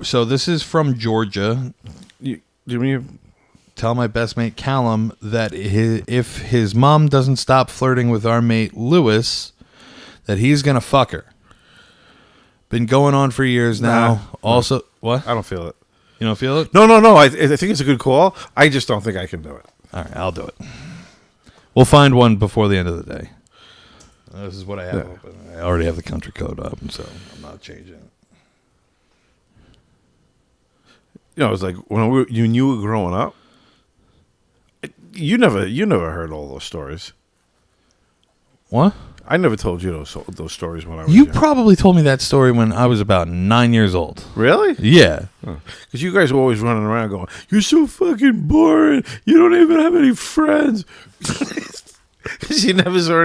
So this is from Georgia. Tell my best mate Callum that if his mom doesn't stop flirting with our mate Lewis, that he's gonna fuck her. Been going on for years now. Also, what? I don't feel it. You don't feel it? No. I think it's a good call. I just don't think I can do it. All right, I'll do it. We'll find one before the end of the day. This is what I have open. I already have the country code up, so I'm not changing it. It's like when you were growing up. You never heard all those stories. What? I never told you those stories when I was You young. probably told me that story when I was about 9 years old. Really? Yeah. Because you guys were always running around going, "You're so fucking boring. You don't even have any friends." Because you never saw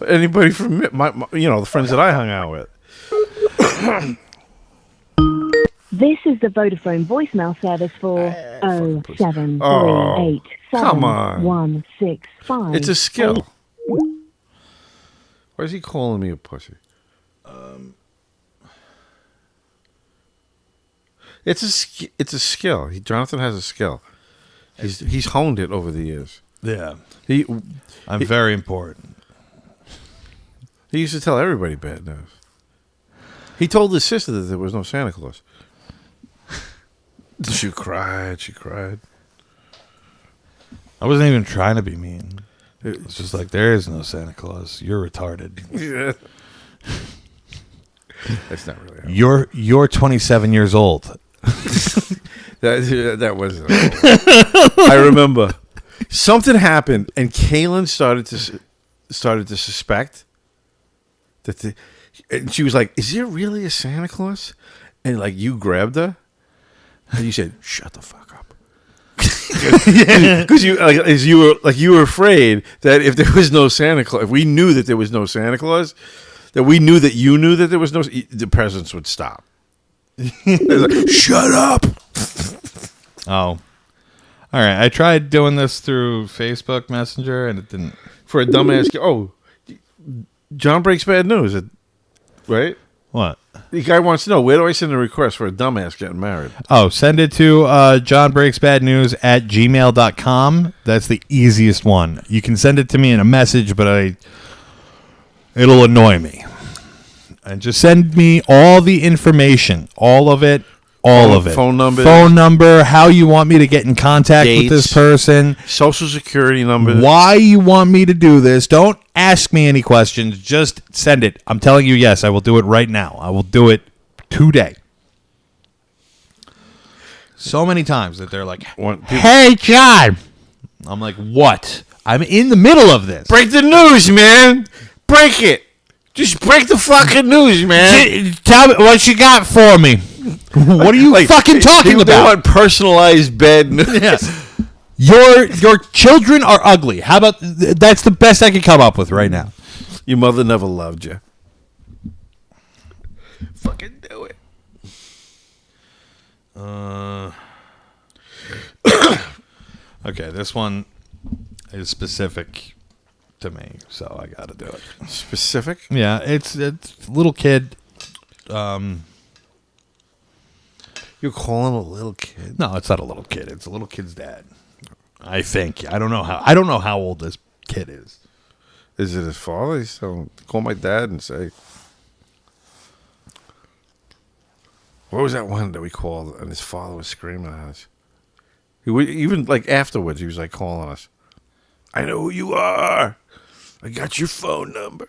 anybody from the friends that I hung out with. This is the Vodafone voicemail service for 07387 come on. 165. It's a skill. Why is he calling me a pussy? It's a skill. Jonathan has a skill. He's honed it over the years. Yeah. I'm He- very important. He used to tell everybody bad news. He told his sister that there was no Santa Claus. She cried. I wasn't even trying to be mean. It's just like, there is no Santa Claus. You're retarded. Yeah. That's not really. You're 27 years old. That wasn't. I remember something happened, and Kaylin started to suspect that and she was like, "Is there really a Santa Claus?" And like you grabbed her, and you said, "Shut the fuck up," because you were afraid that if there was no Santa Claus, if we knew that there was no Santa Claus, that we knew that you knew that there was no, the presents would stop. Like, shut up. Oh. All right. I tried doing this through Facebook Messenger, and it didn't. For a dumbass. John breaks bad news, right? What? The guy wants to know, where do I send a request for a dumbass getting married? Oh, send it to jonbreaksbadnews@gmail.com. That's the easiest one. You can send it to me in a message, but it'll annoy me. And just send me all the information, all of it. Phone number, how you want me to get in contact with this person. Social security number. Why you want me to do this. Don't ask me any questions. Just send it. I'm telling you, yes, I will do it right now. I will do it today. So many times that they're like, "Hey, John." I'm like, "What? I'm in the middle of this." Break the news, man. Break it. Just break the fucking news, man. Tell me what you got for me. What are you fucking talking about? They want personalized bad news. Yeah. Your children are ugly. How about that's the best I can come up with right now. Your mother never loved you. Fucking do it. Okay, this one is specific to me, so I got to do it. Specific? Yeah, it's little kid. You're calling a little kid? No, it's not a little kid. It's a little kid's dad. I think. I don't know how old this kid is. Is it his father? So call my dad and say, what was that one that we called and his father was screaming at us? Even like afterwards, he was like calling us. I know who you are. I got your phone number.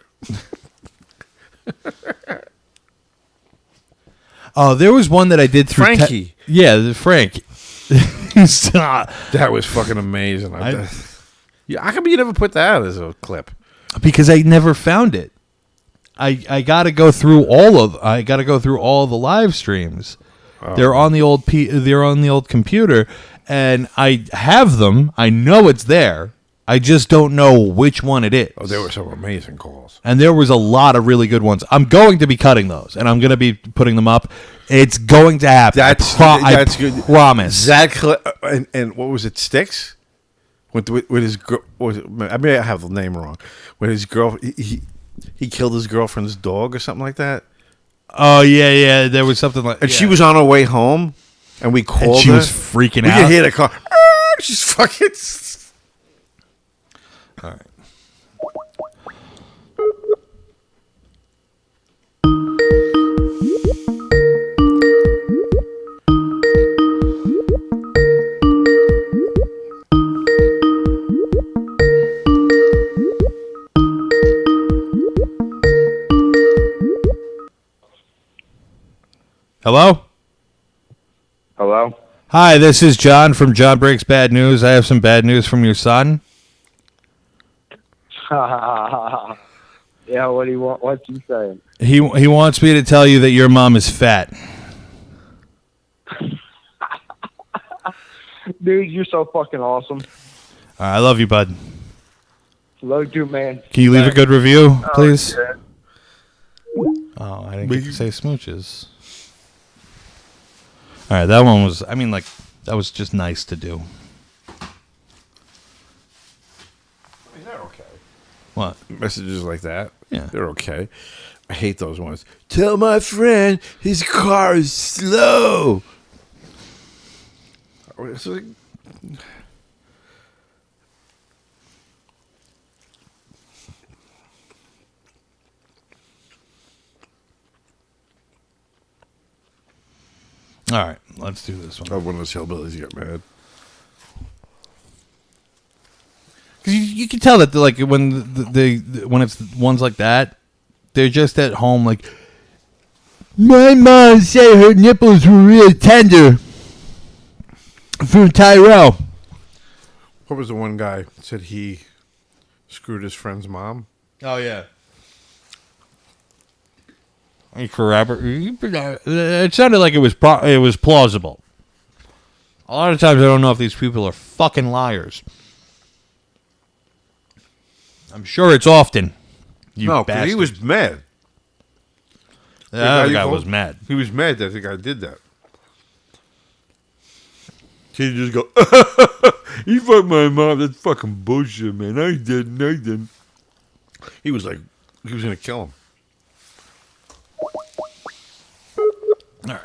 Oh, there was one that I did through Frankie. Frank. That was fucking amazing. How come you never put that as a clip? Because I never found it. I got to go through all of the live streams. Oh. They're on the old computer, and I have them. I know it's there. I just don't know which one it is. Oh, there were some amazing calls. And there was a lot of really good ones. I'm going to be cutting those, and I'm going to be putting them up. It's going to happen. That's good. Promise. Zach and what was it? Sticks with his girl. I may have the name wrong. When his girl, he killed his girlfriend's dog or something like that. Oh yeah. There was something like. And she was on her way home, and we called her. She was freaking out. We could hear the car. She's fucking. All right. Hello? Hello? Hi, this is John from John Breaks Bad News. I have some bad news from your son. Yeah, what do you want? What's he saying? He wants me to tell you that your mom is fat. Dude, you're so fucking awesome. I love you, bud. Love you too, man. Can you leave a good review, please? Yeah. Oh, I didn't get to say smooches. All right, that one was, I mean, like, that was just nice to do. They're okay. What? Messages like that, Yeah. they're okay. I hate those ones. Tell my friend his car is slow. It's like, All right, let's do this one. oh, one of those hillbillies got mad. Because you can tell that, like, when when it's ones like that, they're just at home, like, my mom said her nipples were really tender from Tyrell. What was the one guy that said he screwed his friend's mom? Oh, yeah. It sounded like it was plausible. A lot of times I don't know if these people are fucking liars. I'm sure it's often. No, because he was mad. The other guy was mad. He was mad that the guy did that. He just go, you fucked my mom. That's fucking bullshit, man. I didn't. He was like, he was going to kill him. All right.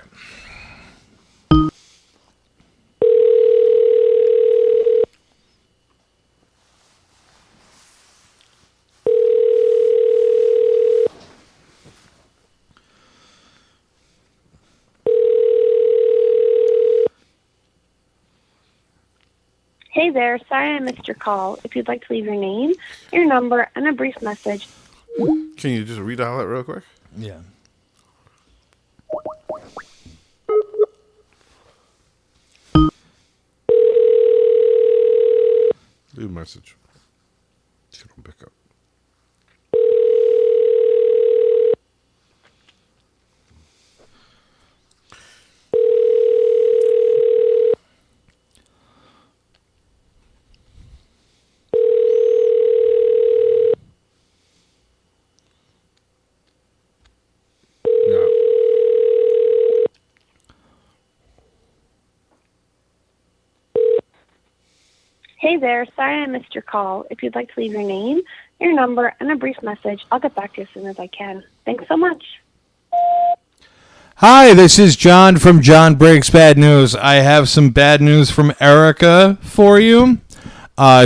Hey there, sorry I missed your call. If you'd like to leave your name, your number, and a brief message. Can you just read all that real quick? Yeah. Leave a message. She don't pick up. No. Hey there, sorry I missed your call. If you'd like to leave your name, your number, and a brief message, I'll get back to you as soon as I can. Thanks so much. Hi, this is John from Jonbreaksbadnews. I have some bad news from Erica for you.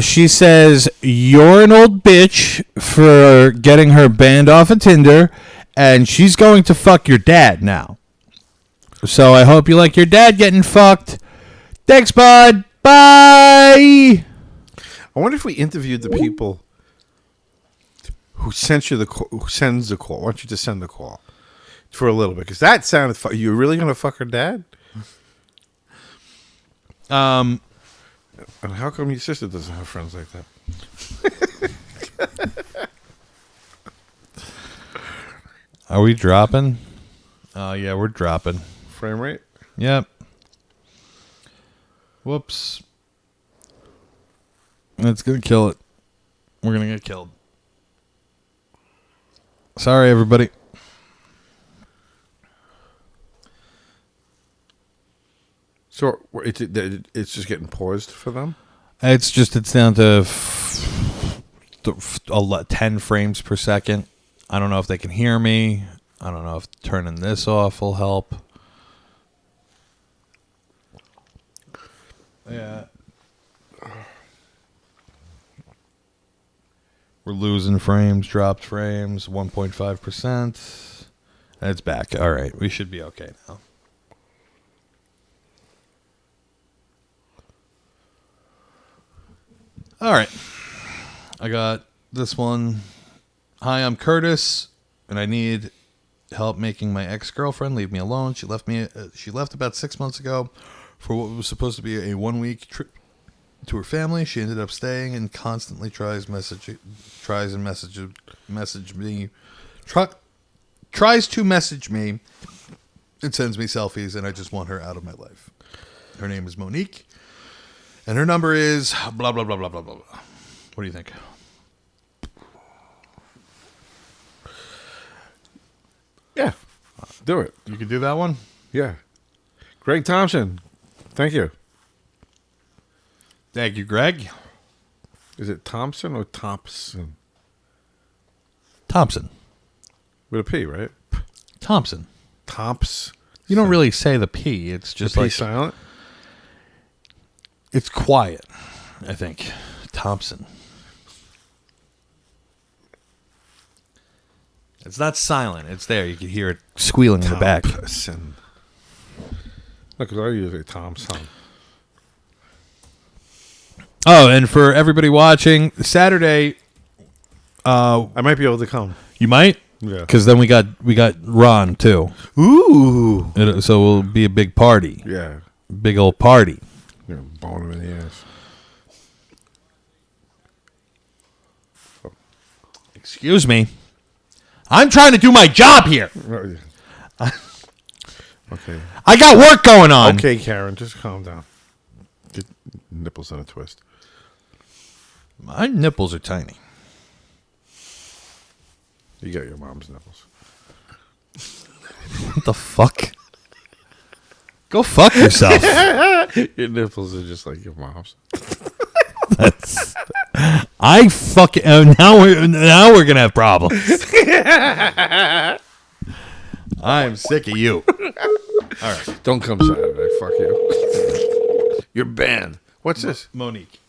She says you're an old bitch for getting her banned off of Tinder, and she's going to fuck your dad now. So I hope you like your dad getting fucked. Thanks, bud. Bye. I wonder if we interviewed the people who sent you the call, who sends the call. I want you to send the call for a little bit, because that sounded. You really gonna fuck her dad? And how come your sister doesn't have friends like that? Are we dropping? Oh, yeah, we're dropping. Frame rate? Yep. Whoops. It's going to kill it. We're going to get killed. Sorry, everybody. So it's just getting paused for them? It's down to 10 frames per second. I don't know if they can hear me. I don't know if turning this off will help. Yeah. We're losing frames, dropped frames, 1.5%. And it's back. All right. We should be okay now. All right. I got this one. Hi, I'm Curtis, and I need help making my ex-girlfriend leave me alone. She left about 6 months ago for what was supposed to be a 1 week trip to her family. She ended up staying and constantly tries to message me and sends me selfies, and I just want her out of my life. Her name is Monique, and her number is blah, blah, blah, blah, blah, blah, blah. What do you think? Yeah, do it. You could do that one? Yeah. Greg Thompson, thank you. Thank you, Greg. Is it Thompson or Thompson? Thompson. With a P, right? Thompson. Thompson. You don't really say the P. It's just the P like silent. It's quiet, I think. Thompson. It's not silent. It's there. You can hear it squealing in the back. Thompson. Look, I usually Thompson. Oh, and for everybody watching, Saturday, I might be able to come. you might, Yeah. because then we got Ron too. Ooh. So it'll be a big party, Yeah. big old party. You're bone him in the ass. Excuse me, I'm trying to do my job here. Okay. I got work going on. Okay, Karen, just calm down. Get nipples in a twist. My nipples are tiny. You got your mom's nipples. What the fuck? Go fuck yourself. Your nipples are just like your mom's. I fucking now we're gonna have problems. I'm sick of you. All right, Don't come Saturday. Fuck you. You're banned. What's this? Monique.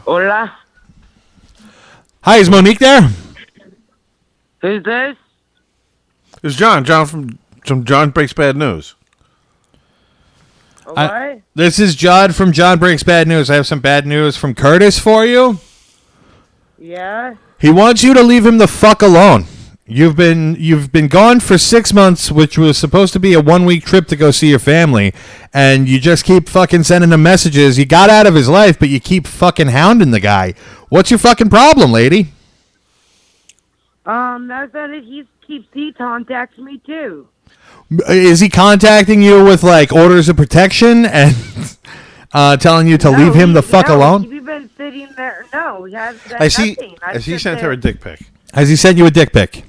Hola. Hi, is Monique there? Who's this? It's John. John from John Breaks Bad News. What? This is Judd from John Breaks Bad News. I have some bad news from Curtis for you. Yeah? He wants you to leave him the fuck alone. You've been gone for 6 months, which was supposed to be a 1-week trip to go see your family, and you just keep fucking sending him messages. You got out of his life, but you keep fucking hounding the guy. What's your fucking problem, lady? That's that he contacts me too. Is he contacting you with like orders of protection and telling you to leave him the fuck alone? You've been sitting there. No, he has done Has he nothing. sent her a dick pic? Has he sent you a dick pic?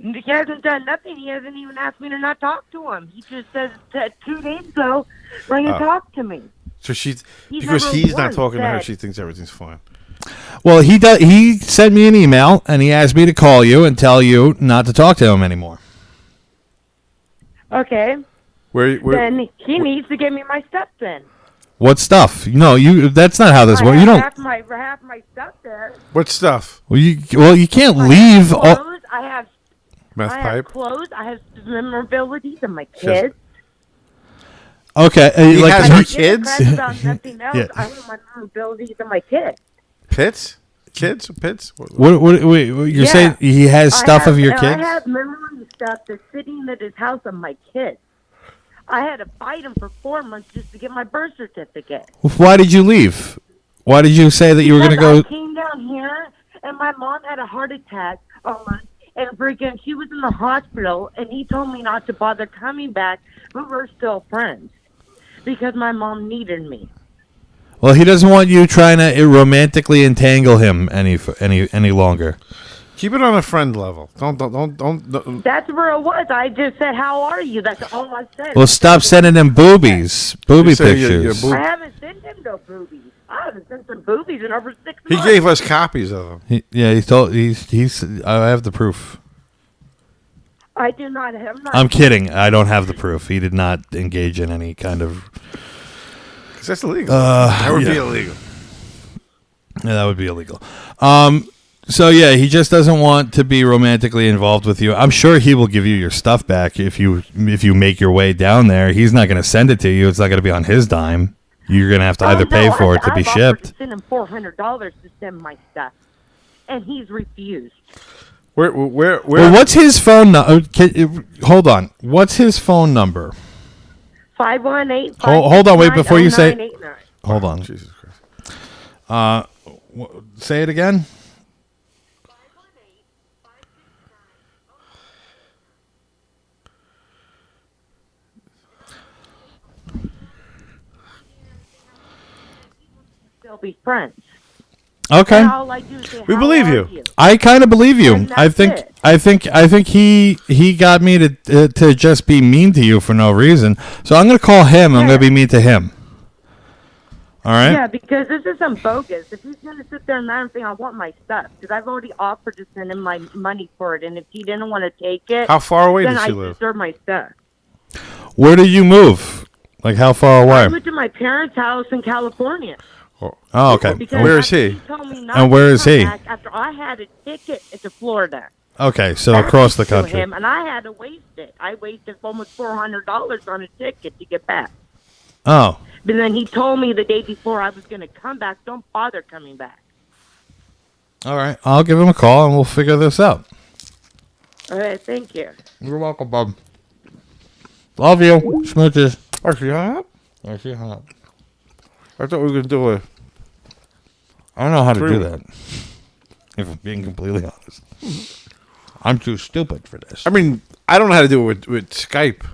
He hasn't done nothing. He hasn't even asked me to not talk to him. He just said 2 days ago, bring and talk to me. So He's because never he's not once talking to her, said- she thinks everything's fine. Well, he sent me an email and he asked me to call you and tell you not to talk to him anymore. Okay. Where Then he needs to give me my stuff then. What stuff? No, that's not how this works. You don't. Half my stuff there. what stuff? Well, you can't leave. I have clothes. I have Meth I pipe? have clothes. I have memorabilities of my kids. Okay, He like has I her don't give a kids? crap about nothing else. Yeah. I have my memorabilities of my kids. Pits? Kids? Pits? Wait, you're Yeah. saying he has stuff of your I kids? have memory stuff that's sitting at his house of my kids. I had to fight him for 4 months just to get my birth certificate. Why did you leave? Why did you say that you were going to Because go? I came down here, and my mom had a heart attack, and freaking, she was in the hospital, and he told me not to bother coming back, but we're still friends because my mom needed me. Well, he doesn't want you trying to romantically entangle him any longer. Keep it on a friend level. Don't. That's where it was. I just said, "How are you?" That's all I said. Well, stop sending him booby say your pictures. boob- I haven't sent him no boobies. I haven't sent some boobies in over 6 He months. gave us copies of them. He's. I have the proof. I do not have. I'm kidding. I don't have the proof. He did not engage in any kind of. 'Cause that's illegal. That would be yeah. illegal. Yeah, that would be illegal. So yeah, he just doesn't want to be romantically involved with you. I'm sure he will give you your stuff back if you make your way down there. He's not going to send it to you. It's not going to be on his dime. You're going to have to either pay for it to be shipped. I sent him $400 to send my stuff, and he's refused. Where? Well, what's his phone number? Hold on. What's his phone number? 518. Hold on, wait, before you say- Hold on. Jesus Christ. Say it again. Still be friends. Okay. And all I do is say, We "How believe are you." I kind of believe you. And I that's think it. he got me to just be mean to you for no reason. So I'm going to call him. I'm going to be mean to him. All right. Yeah, because this is some bogus. If he's going to sit there and not saying, I want my stuff, because I've already offered to send him my money for it, and if he didn't want to take it, How far away then does I she live? deserve my stuff. Where did you move? Like how far I away? went to my parents' house in California. Oh, okay. Because Where is after he? told me not And where to is come he? back After I had a ticket to Florida. Okay, so across the to country. him, and I had to waste it. I wasted almost $400 on a ticket to get back. Oh. But then he told me the day before I was going to come back, don't bother coming back. All right. I'll give him a call and we'll figure this out. All right, thank you. You're welcome, bub. Love you. Smooches. Actually, hung up? Actually, hung up. I thought we were going to do a... I don't know how to True. do that. If I'm being completely honest. I'm too stupid for this. I mean, I don't know how to do it with Skype.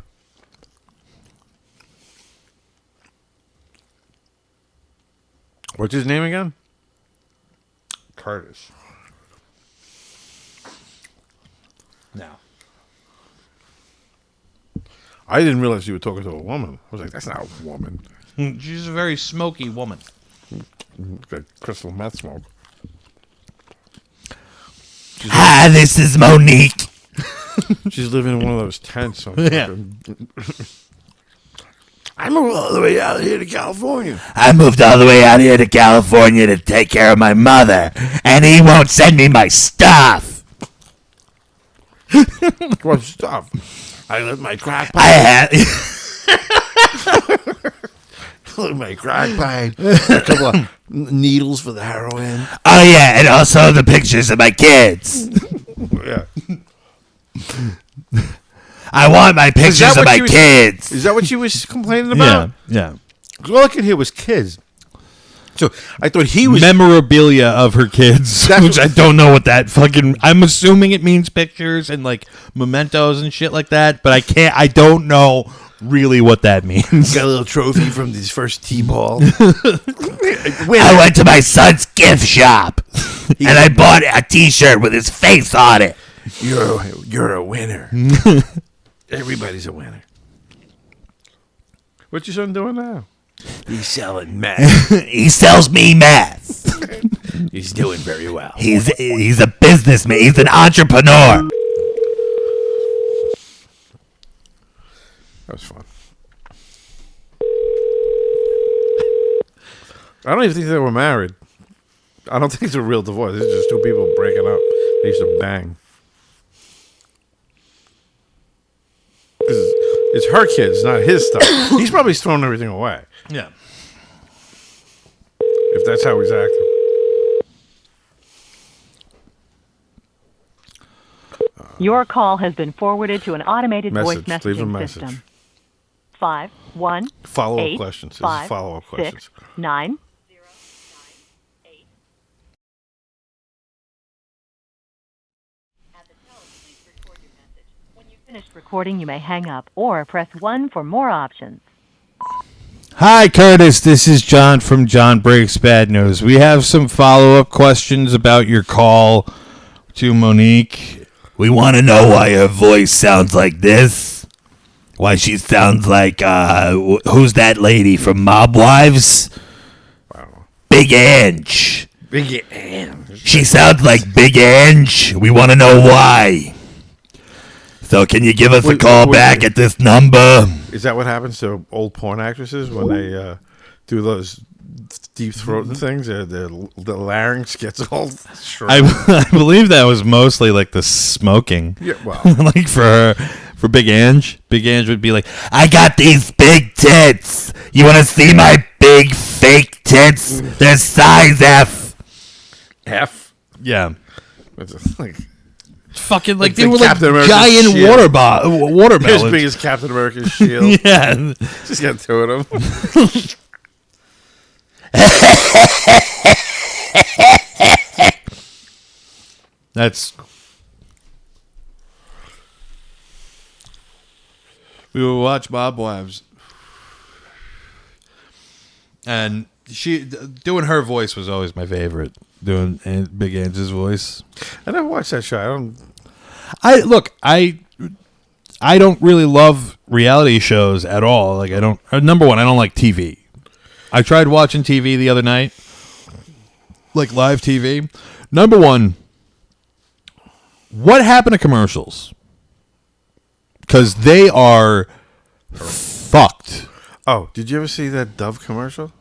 What's his name again? Curtis. Now. I didn't realize you were talking to a woman. I was like, that's not a woman. She's a very smoky woman. Like crystal meth smoke. Hi, this is Monique. She's living in one of those tents. Yeah. I moved all the way out here to California. I moved all the way out here to California to take care of my mother, and he won't send me my stuff. What stuff? I lit my crack I had. pipe. My crack pipe. A couple of needles for the heroin. Oh yeah, and also the pictures of my kids. Yeah. I want my pictures of my kids. Is that what she was complaining about? Yeah. All I could hear was kids. So I thought he was. Memorabilia of her kids. That's Which what- I don't know what that fucking. I'm assuming it means pictures and like mementos and shit like that, but I don't know really what that means. Got a little trophy from his first T-ball. I went to my son's gift shop, and I bought a T-shirt with his face on it. You're a winner. Everybody's a winner. What's your son doing now? He's selling meth. He sells me meth. He's doing very well. He's a businessman. He's an entrepreneur. That was fun. I don't even think they were married. I don't think it's a real divorce. It's just two people breaking up. They used to bang. It's her kids, not his stuff. He's probably thrown everything away. Yeah. If that's how he's acting. Your call has been forwarded to an automated voice Message. Leave a messaging message. system. 518 Follow-up questions. This is follow-up questions. 9. When you've finished recording, you may hang up or press 1 for more options. Hi, Curtis. This is John from Jonbreaksbadnews. We have some follow-up questions about your call to Monique. We want to know why her voice sounds like this. Why she sounds like, who's that lady from Mob Wives? Big Ange. Big Ange. She sounds like Big Ange. We want to know why. So can you give us a call back at this number? Is that what happens to old porn actresses when they do those deep throat things? The larynx gets all short. I believe that was mostly like the smoking. Yeah, well. Like for Big Ange. Big Ange would be like, I got these big tits. You want to see my big fake tits? They're size F. F? yeah. It's like Fucking like Like they the were like Captain America's giant shield. watermelons. as big as Captain America's shield. Yeah. Just got two of them. That's. We would watch Mob Wives, and she doing her voice was always my favorite. Doing Big Angie's voice. I never watched that show. I don't really love reality shows at all. Like I don't. Number one, I don't like TV. I tried watching TV the other night, like live TV. Number one, what happened to commercials? Because they are fucked. Oh, did you ever see that Dove commercial?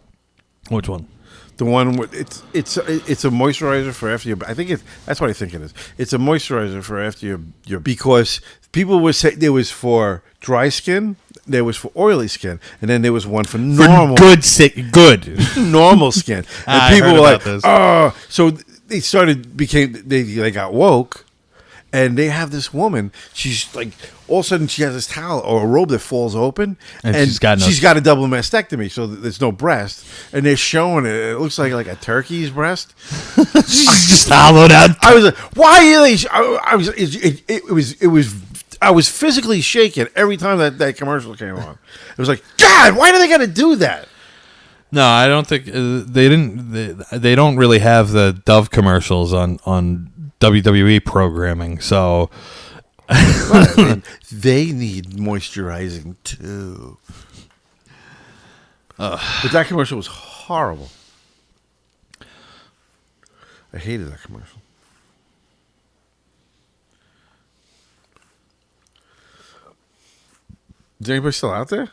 Which one? The one with it's a moisturizer for after your. I think that's what I think it is. It's a moisturizer for after your because people would say there was for dry skin, there was for oily skin, and then there was one for normal good normal skin. And people were like, oh, so they they got woke. And they have this woman. She's like, all of a sudden, she has this towel or a robe that falls open, and she's got a double mastectomy, so there's no breast. And they're showing it. It looks like a turkey's breast. She's just hollowed out. I was like, why are they? I was physically shaken every time that commercial came on. It was like, God, why do they got to do that? No, I don't think they didn't. They don't really have the Dove commercials on WWE programming, so they need moisturizing too. But that commercial was horrible. I hated that commercial. Is anybody still out there?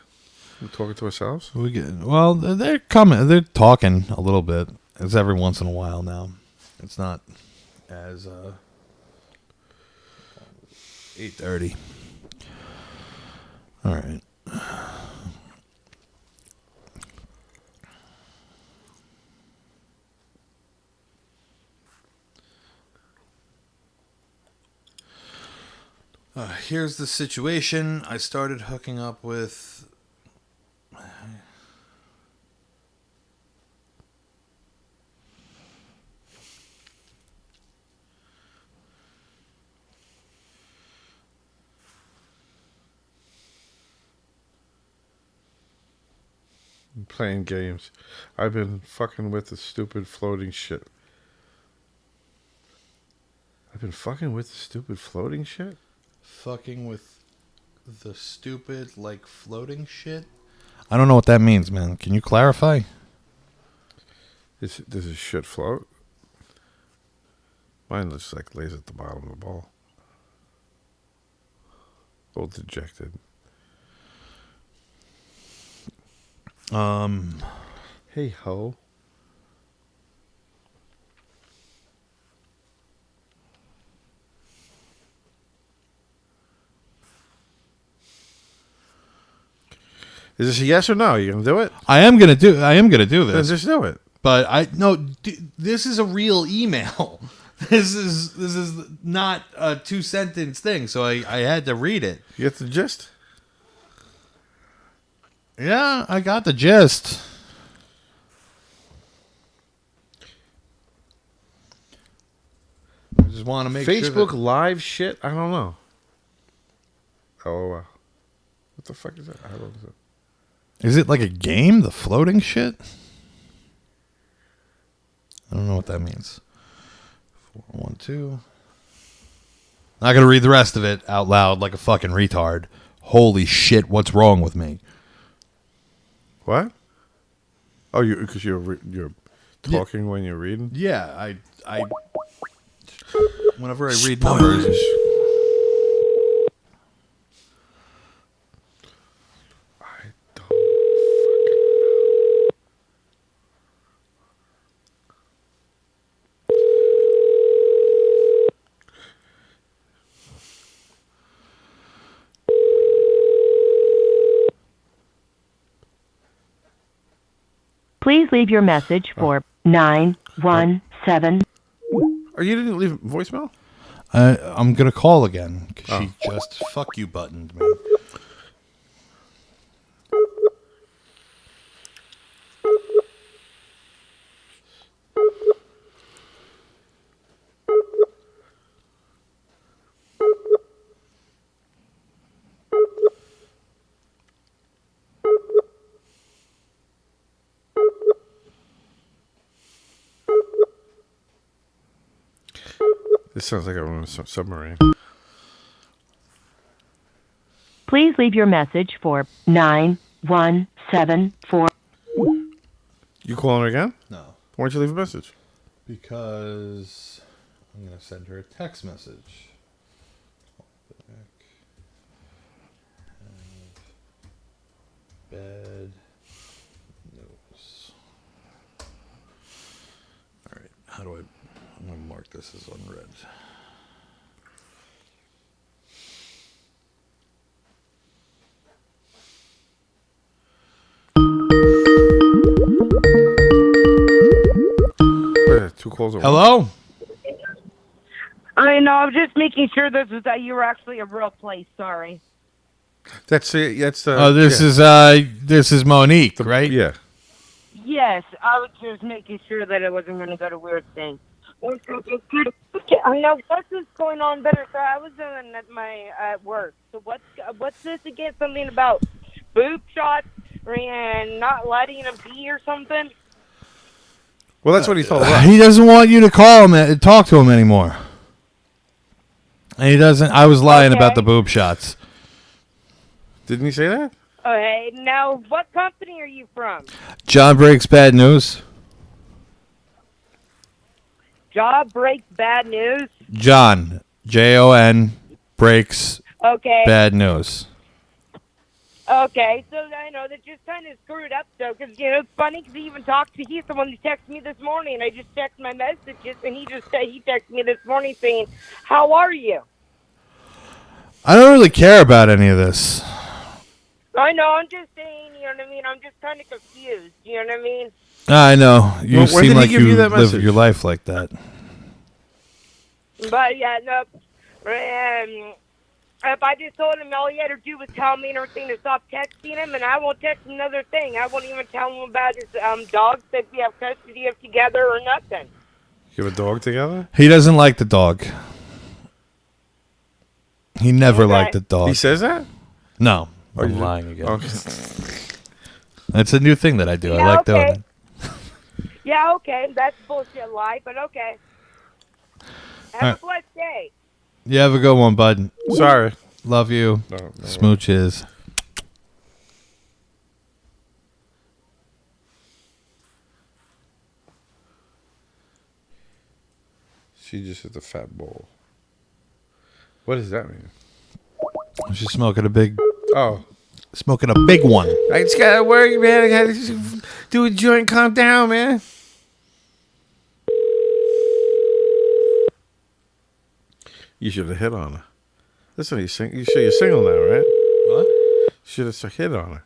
We're talking to ourselves? They're coming. They're talking a little bit. It's every once in a while now. It's not as 8:30. All right. Here's the situation. I started hooking up with. I'm playing games. I've been fucking with the stupid floating shit. Fucking with the stupid floating shit? Fucking with the stupid, floating shit? I don't know what that means, man. Can you clarify? Does this shit float? Mine looks like lays at the bottom of the ball. All dejected. Hey ho. Is this a yes or no? You gonna do it? I am gonna do this. Then just do it. But this is a real email. This is not a 2-sentence thing. So I had to read it. You get the gist? Yeah, I got the gist. I just want to make Facebook sure Live shit? I don't know. Oh, wow. What the fuck is that? I don't know. Is it like a game, the floating shit? I don't know what that means. 412. Not going to read the rest of it out loud like a fucking retard. Holy shit, what's wrong with me? What? Oh, because you're talking when you're reading? Yeah, I whenever I read numbers. Please leave your message for 917. Oh, you didn't leave voicemail? I'm going to call again because she just fuck you buttoned me. This sounds like a submarine. Please leave your message for 9174. You calling her again? No. Why don't you leave a message? Because I'm going to send her a text message. Bad news. All right. How do I'm going to mark this as unread. Two calls at Hello? I know. I'm just making sure that you were actually a real place. Sorry. That's it. That's This is Monique, right? Yeah. Yes, I was just making sure that it wasn't going to go to weird thing. I know what's this going on better. So I was doing at work. So what's this again? Something about boob shots and not letting them be or something? Well, that's what he told us. He doesn't want you to call him and talk to him anymore. And he doesn't. I was lying about the boob shots. Didn't he say that? Okay, now what company are you from? Jonbreaksbadnews. Jonbreaksbadnews? John. Jon breaks Okay. bad news. Okay, so I know that just kind of screwed up, though, because, it's funny because he even talked to, he's the one who texted me this morning. I just checked my messages, and he texted me this morning saying, how are you? I don't really care about any of this. I know, I'm just saying, you know what I mean? I'm just kind of confused, you know what I mean? I know. You When seem did he like give you you that live message? your life like that. But, yeah, no, if I just told him all he had to do was tell me and everything to stop texting him, and I won't text him another thing. I won't even tell him about his dogs that we have custody of together or nothing. You have a dog together? He doesn't like the dog. He never liked the dog. He says that? No. Oh, I'm you- lying again. Okay. That's a new thing that I do. I Yeah, like doing okay. it. Yeah, okay. That's bullshit lie, but okay. Have Alright. a blessed day. You have a good one, bud. Sorry. Love you. No, Smooches. She just hit the fat bowl. What does that mean? She's smoking a big one. I just gotta work, man. I gotta do a joint. Calm down, man. You should have hit on her. Listen, you sure you're single now, right? What? Should have hit on her.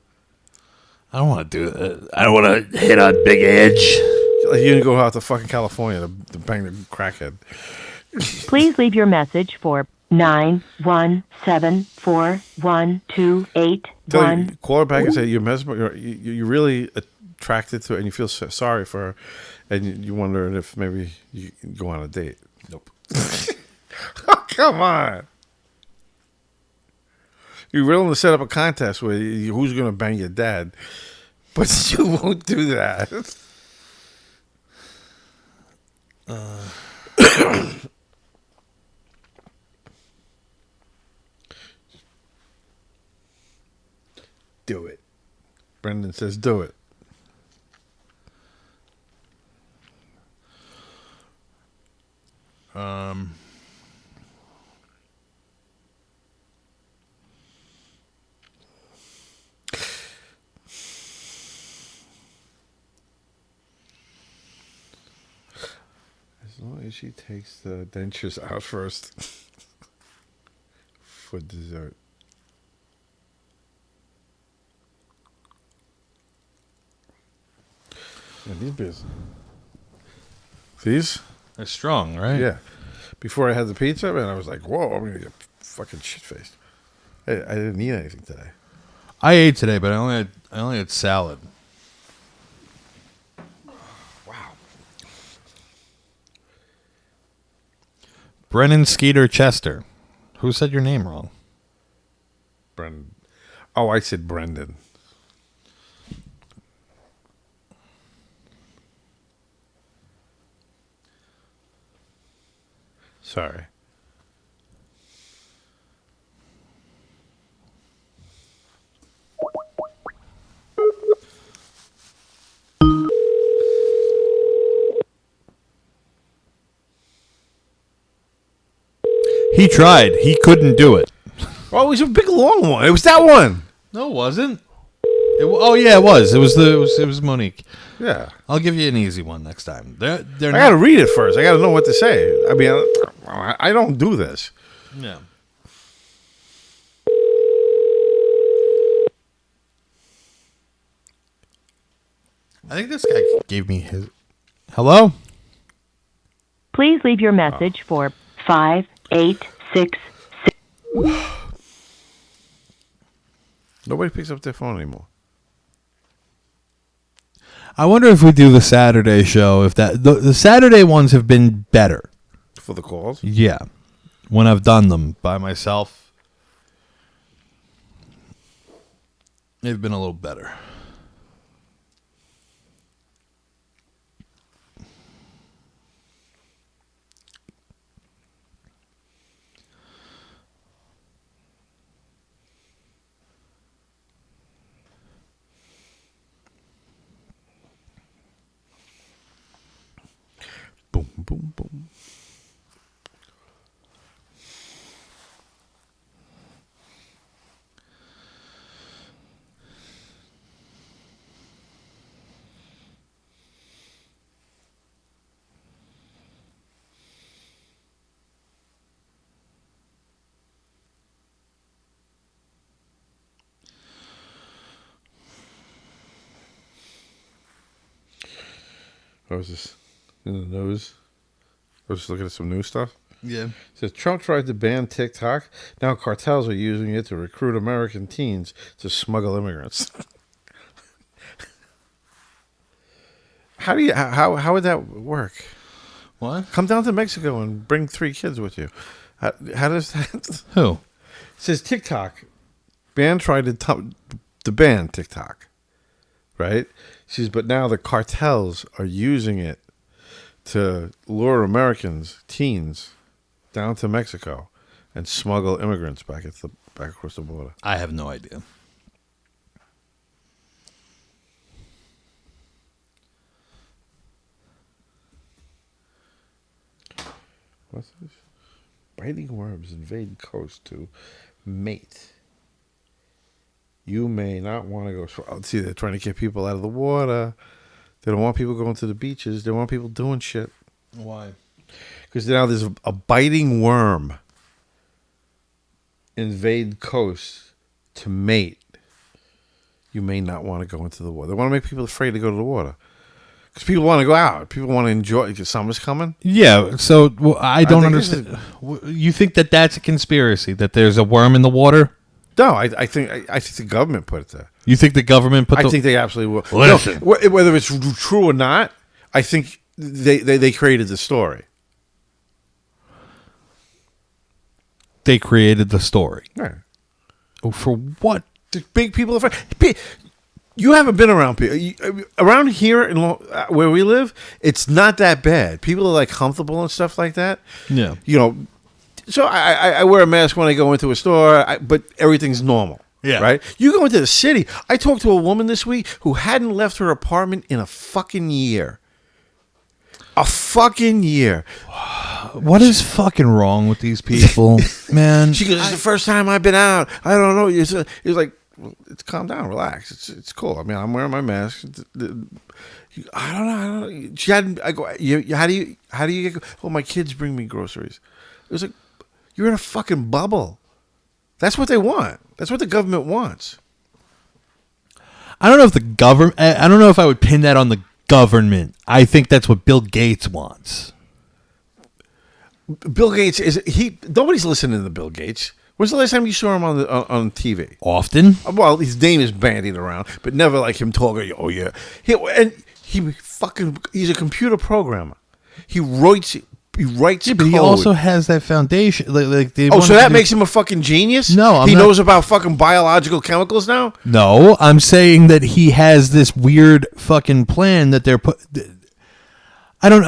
I don't want to do that. I don't want to hit on Big Edge. Like you didn't go out to fucking California to bang the crackhead. Please leave your message for 917412881. Call her back and say you're really attracted to her and you feel sorry for her, and you wonder if maybe you can go on a date. Nope. Oh, come on. You're willing to set up a contest where who's going to bang your dad, but you won't do that. Do it. Brendan says do it. As long as she takes the dentures out first for dessert. Yeah, these beers. These? They're strong, right? Yeah. Before I had the pizza, man, I was like, whoa, I'm going to get fucking shit-faced. I didn't eat anything today. I ate today, but I only had salad. Wow. Brennan Skeeter Chester. Who said your name wrong? Brendan. Oh, I said Brendan. Sorry. He tried. He couldn't do it. Oh, it was a big long one. It was that one. No, it wasn't. Oh yeah, it was. It was Monique. Yeah. I'll give you an easy one next time. They're I got to read it first. I got to know what to say. I mean, I don't do this. Yeah. I think this guy gave me his. Hello? Please leave your message for 5866. Nobody picks up their phone anymore. I wonder if we do the Saturday show, if that the Saturday ones have been better. For the calls? Yeah. When I've done them by myself, they've been a little better. Boom, boom, boom. What was this? In the news? I was just looking at some new stuff. Yeah. It says Trump tried to ban TikTok. Now cartels are using it to recruit American teens to smuggle immigrants. How would that work? What? Come down to Mexico and bring 3 kids with you. How does that? Who? It says TikTok. Ban tried to ban TikTok. Right? She says, but now the cartels are using it to lure Americans, teens, down to Mexico and smuggle immigrants back across the border. I have no idea. What's this? Biting worms invade coast to mate. You may not want to go. See, they're trying to get people out of the water. They don't want people going to the beaches. They want people doing shit. Why? Because now there's a biting worm invade coast to mate. You may not want to go into the water. They want to make people afraid to go to the water. Because people want to go out. People want to enjoy. Because summer's coming. Yeah. So I don't understand. You think that that's a conspiracy? That there's a worm in the water? No, I think the government put it there. You think the government put? I think they absolutely will. Listen, no, whether it's true or not, I think they created the story. They created the story. Right. Oh, for what? The big people are. You haven't been around people around here in where we live. It's not that bad. People are like comfortable and stuff like that. Yeah. You know. So I wear a mask when I go into a store, but everything's normal. Yeah. Right? You go into the city. I talked to a woman this week who hadn't left her apartment in a fucking year. A fucking year. What is fucking wrong with these people, man? She goes, it's the first time I've been out. I don't know. It's like, well, it's calm down, relax. It's cool. I mean, I'm wearing my mask. I don't know. She hadn't. I go. How do you get? Oh, my kids bring me groceries. It was like, you're in a fucking bubble. That's what they want. That's what the government wants. I don't know if the government. I don't know if I would pin that on the government. I think that's what Bill Gates wants. Bill Gates nobody's listening to Bill Gates. When's the last time you saw him on TV? Often. Well, his name is bandied around, but never like him talking. Oh yeah, he's a computer programmer. He writes But code. he also has that foundation. So that makes him a fucking genius? No, he knows about fucking biological chemicals now. No, I'm saying that he has this weird fucking plan that they're put. I don't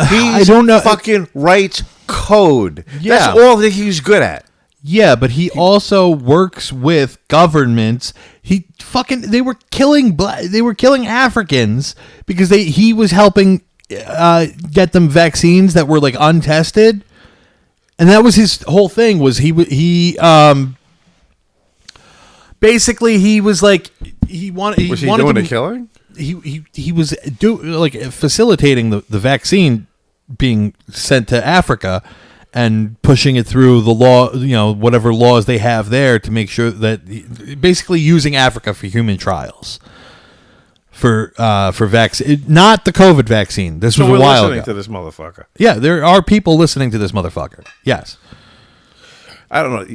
know. Fucking writes code. Yeah. That's all that he's good at. Yeah, but he also works with governments. They were killing Africans because he was helping get them vaccines that were like untested, and that was his whole thing. Was basically he was like he wanted. Was he doing the killing? He was facilitating the vaccine being sent to Africa and pushing it through the law, whatever laws they have there to make sure that basically using Africa for human trials for vaccine, not the COVID vaccine. This was a while ago. Listening to this motherfucker. Yeah, there are people listening to this motherfucker. Yes. I don't know.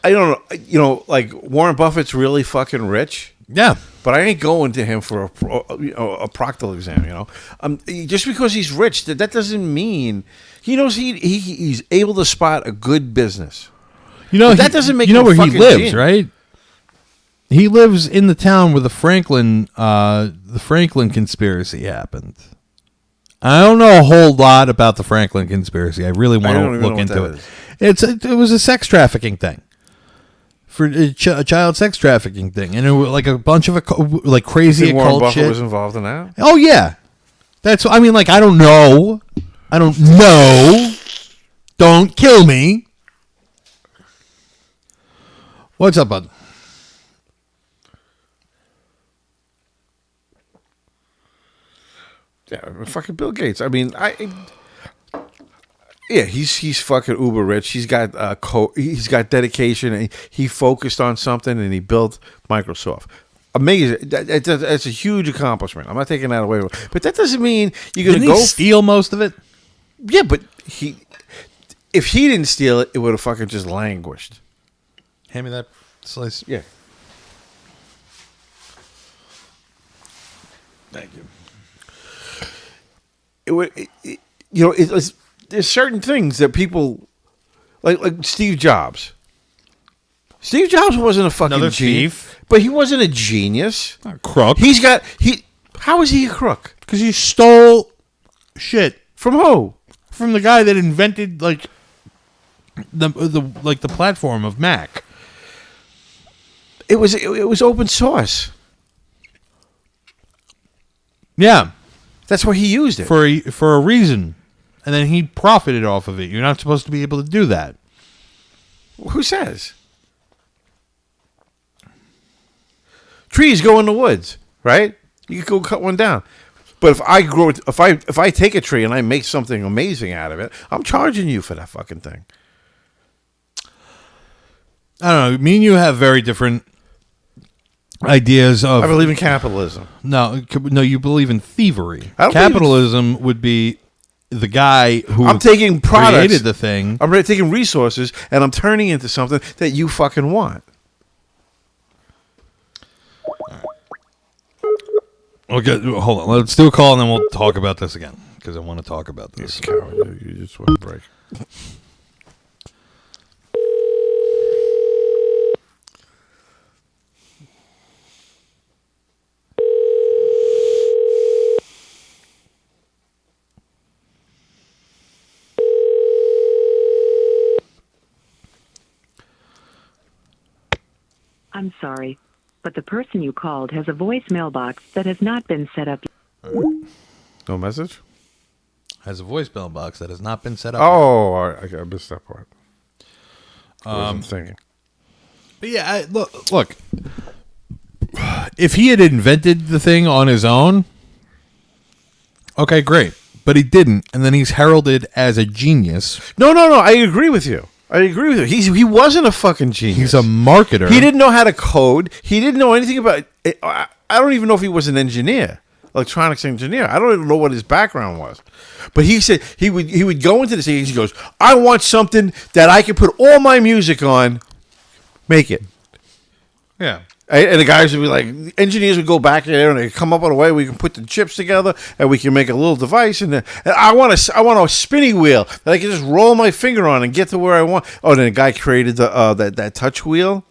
I don't know. Like Warren Buffett's really fucking rich. Yeah. But I ain't going to him for a proctal exam, just because he's rich, that doesn't mean he knows he's able to spot a good business. That doesn't make him where he lives, genius. right? He lives in the town where the Franklin conspiracy happened. I don't know a whole lot about the Franklin conspiracy. I really want to look into it. It was a sex trafficking thing. For a child sex trafficking thing, and it was like a bunch of crazy occult Warren Buffett shit. was involved in that? Oh yeah, that's. I mean, I don't know. Don't kill me. What's up, bud? Yeah, fucking Bill Gates. I mean, yeah, he's fucking uber rich. He's got he's got dedication. And he focused on something and he built Microsoft. Amazing. That's a huge accomplishment. I'm not taking that away. But that doesn't mean you're going to go steal most of it. Yeah, but if he didn't steal it, it would have fucking just languished. Hand me that slice. Yeah. Thank you. It would. There's certain things that people like Steve Jobs. Steve Jobs wasn't a fucking genius, but he wasn't a genius. Not a crook. How is he a crook? Because he stole shit from who? From the guy that invented the platform of Mac. It was open source. Yeah, that's why he used it for a reason. And then he profited off of it. You're not supposed to be able to do that. Who says? Trees go in the woods, right? You can go cut one down. But if I take a tree and I make something amazing out of it, I'm charging you for that fucking thing. I don't know. Me and you have very different ideas of. I believe in capitalism. No, you believe in thievery. Capitalism would be the guy who I'm taking products, created the thing. I'm taking resources and I'm turning into something that you fucking want. Okay, hold on. Let's do a call and then we'll talk about this again because I want to talk about this. You just want a break. I'm sorry, but the person you called has a voicemail box that has not been set up. No message? Has a voicemail box that has not been set up. Oh, I missed that part. I wasn't thinking. But yeah, look. If he had invented the thing on his own, okay, great. But he didn't, and then he's heralded as a genius. No. I agree with you. He wasn't a fucking genius. He's a marketer. He didn't know how to code. He didn't know anything about it. I don't even know if he was an engineer, electronics engineer. I don't even know what his background was. But he said he would go into the stage. He goes, "I want something that I can put all my music on. Make it." Yeah. And the guys would be like, engineers would go back there and they come up with a way we can put the chips together and we can make a little device. And I want a spinny wheel that I can just roll my finger on and get to where I want. Oh, then the guy created that touch wheel.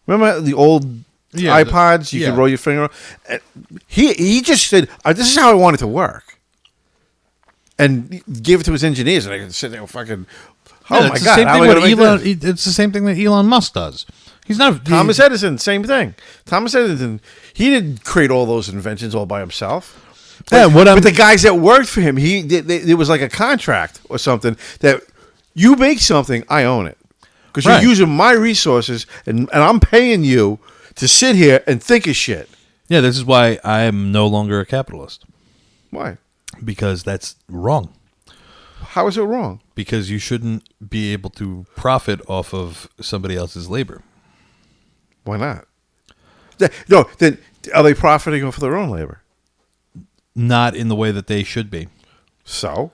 Remember the old iPods? You could roll your finger on. He just said, "This is how I want it to work." and give it to his engineers, and they can sit there and fucking. Yeah, Oh my it's the god! same how thing am I what gonna make Elon. this? It's the same thing that Elon Musk does. He's not Thomas Edison, same thing. Thomas Edison, he didn't create all those inventions all by himself. Yeah, But the guys that worked for him, it was like a contract or something that you make something, I own it. Because Right. you're using my resources and I'm paying you to sit here and think of shit. Yeah, this is why I am no longer a capitalist. Why? Because that's wrong. How is it wrong? Because you shouldn't be able to profit off of somebody else's labor. Why not? No, then are they profiting off of their own labor? Not in the way that they should be. So?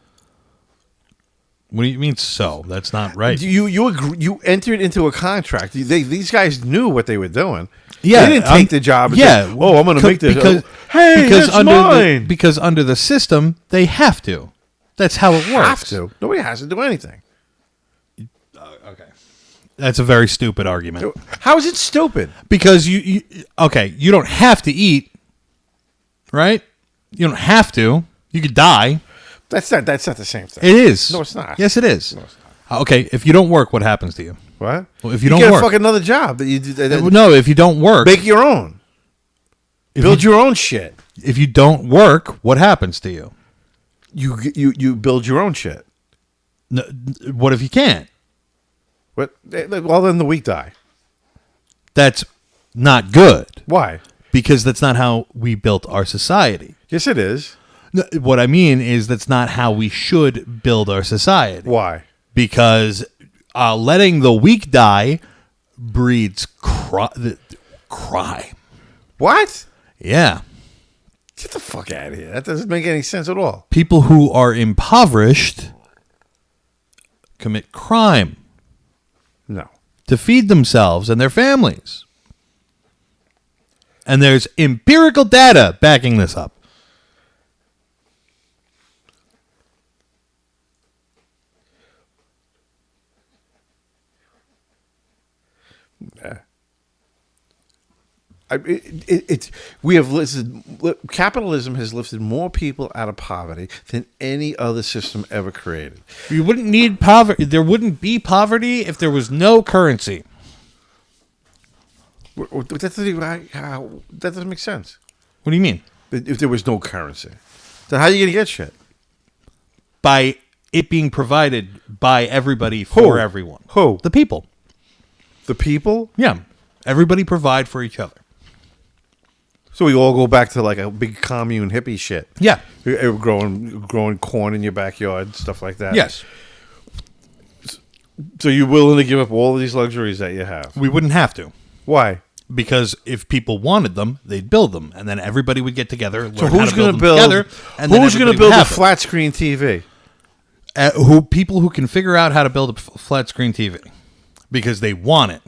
What do you mean so? That's not right. You entered into a contract. These guys knew what they were doing. Yeah, they didn't take the job. And yeah. say, oh, I'm going to make this. Because, hey, that's under mine. because under the system, they have to. That's how it works. Have to. Nobody has to do anything. Okay. That's a very stupid argument. How is it stupid? Because you don't have to eat, right? You don't have to. You could die. That's not the same thing. It is. No, it's not. Yes, it is. No, it's not. Okay, if you don't work, what happens to you? What? Well, if you don't get work, a fucking another job that you do. No, if you don't work, Make your own. Build your own shit. If you don't work, what happens to you? You build your own shit. No, what if you can't? What? Well, then the weak die. That's not good. Why? Because that's not how we built our society. Yes, it is. No, what I mean is that's not how we should build our society. Why? Because letting the weak die breeds crime. What? Yeah. Get the fuck out of here. That doesn't make any sense at all. People who are impoverished commit crime No. to feed themselves and their families. And there's empirical data backing this up. Yeah. We have capitalism has lifted more people out of poverty than any other system ever created. You wouldn't need poverty. There wouldn't be poverty if there was no currency. That doesn't make sense. What do you mean? If there was no currency, then how are you going to get shit? By it being provided by everybody for everyone. Who? The people. The people? Yeah. Everybody provide for each other. So we all go back to like a big commune hippie shit. Yeah. You're growing corn in your backyard, stuff like that. Yes. So you're willing to give up all of these luxuries that you have? We wouldn't have to. Why? Because if people wanted them, they'd build them, and then everybody would get together. Learn So how who's to going to build them together, and then Who's going to everybody build would a have it. flat screen TV? People who can figure out how to build a flat screen TV because they want it.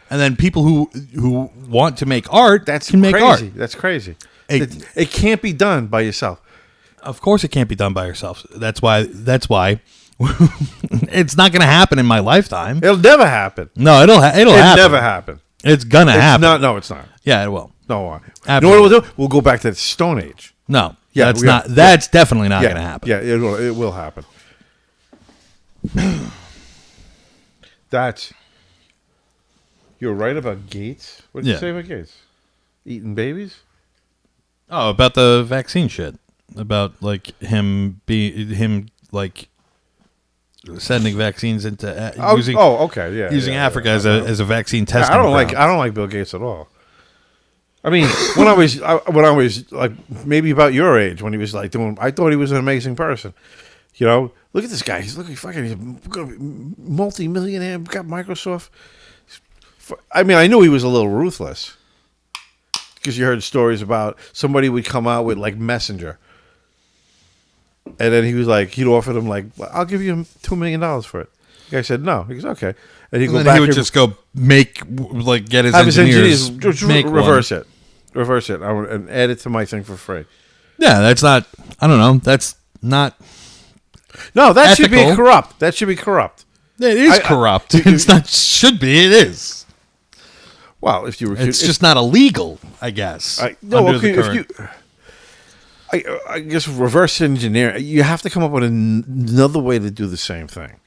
And then people who want to make art can make art. That's crazy. It can't be done by yourself. Of course, it can't be done by yourself. That's why it's not going to happen in my lifetime. It'll never happen. No, it'll happen. Never happen. It's gonna happen. No, it's not. Yeah, it will. No, Absolutely. you know what we'll do? We'll go back to the Stone Age. No, Yeah, that's we not. are. That's definitely not going to happen. Yeah, it will happen. You're right about Gates. What did you say about Gates? Eating babies? Oh, about the vaccine shit. About like him sending vaccines into using. Oh, okay, yeah. Using yeah, Africa as a vaccine testing. I don't ground. like Bill Gates at all. I mean, when I was like maybe about your age, when he was like doing, I thought he was an amazing person. You know, look at this guy. He's he's a multi-millionaire. Got Microsoft. I mean, I knew he was a little ruthless because you heard stories about somebody would come out with like Messenger, and then he was like, he'd offered him like, I'll give you $2 million for it. The guy said no. He goes, okay, and he'd go back. He would just go get his engineers reverse it, and add it to my thing for free. Yeah, that's not. I don't know. That's not. No, that ethical. should be corrupt. That should be corrupt. It is corrupt. It's not. Should be. It is. Well, if you were, it's just not illegal, I guess. I guess reverse engineer. You have to come up with another way to do the same thing.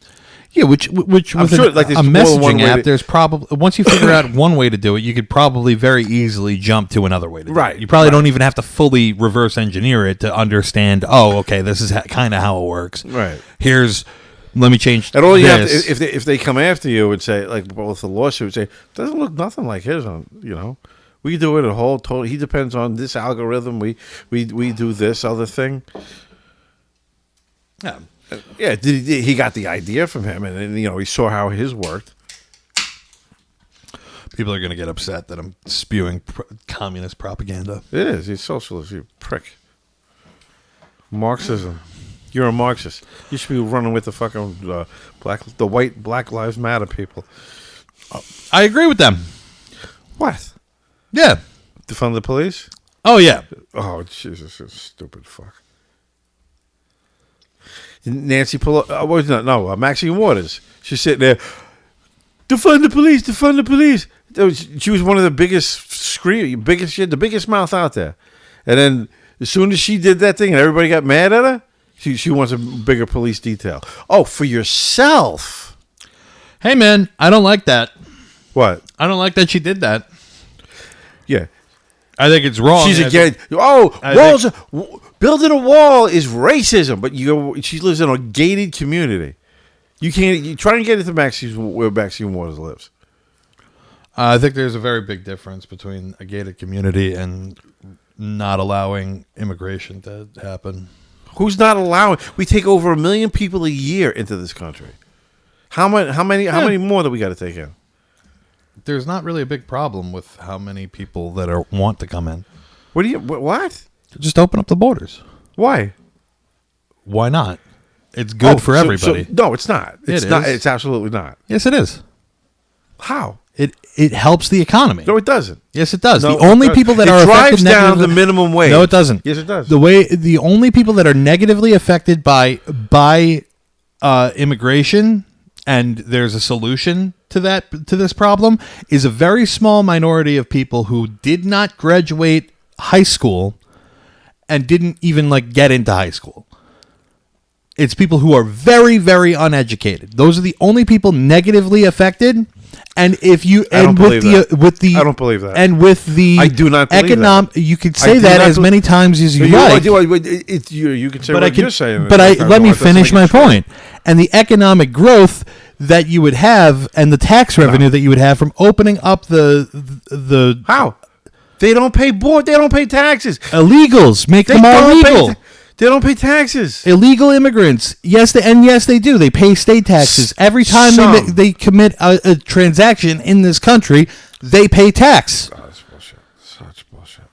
Yeah, which with sure, a messaging app, there's probably once you figure out one way to do it, you could probably very easily jump to another way to do it. You probably don't even have to fully reverse engineer it to understand. Oh, okay, this is kind of how it works. Right. Let me change. And all you have to, if they come after you and say, like, with the lawsuit, say doesn't look nothing like his. We do it a whole total. He depends on this algorithm. We do this other thing. Yeah. Yeah, he got the idea from him, and then he saw how his worked. People are going to get upset that I'm spewing communist propaganda. It is. He's socialist. You prick. Marxism. You're a Marxist. You should be running with the fucking white Black Lives Matter people. I agree with them. What? Yeah. Defund the police? Oh yeah. Oh Jesus, you stupid fuck. Nancy Pelosi, Maxine Waters. She's sitting there, defund the police, defund the police. She was one of the biggest the biggest mouth out there. And then as soon as she did that thing and everybody got mad at her, she wants a bigger police detail. Oh, for yourself. Hey man, I don't like that. What? I don't like that she did that. Yeah. I think it's wrong. She's again. Building a wall is racism, but she lives in a gated community. You can't. You try and get into where Maxine Waters lives. I think there's a very big difference between a gated community and not allowing immigration to happen. Who's not allowing? We take over 1 million people a year into this country. How many more do we got to take in? There's not really a big problem with how many people that want to come in. What? Just open up the borders. Why? Why not? It's good for everybody. No, it's not. It's not. It's absolutely not. Yes, it is. How? It helps the economy. No, it doesn't. Yes, it does. No, the only people that are drives affected down the minimum wage. No, it doesn't. Yes, it does. The only people that are negatively affected by immigration, and there's a solution to this problem, is a very small minority of people who did not graduate high school and didn't even get into high school. It's people who are very, very uneducated. Those are the only people negatively affected. And if you I don't believe that. And with the I do not believe that. You could say that as many times as you like. You can say what you're saying. But let me finish my point. And the economic growth that you would have, and the tax revenue that you would have from opening up the how they don't pay board, they don't pay taxes. Illegals make them all legal. They don't pay taxes. Illegal immigrants, yes, they do. They pay state taxes every time they commit a transaction in this country. They pay tax. Oh, that's bullshit. Such bullshit.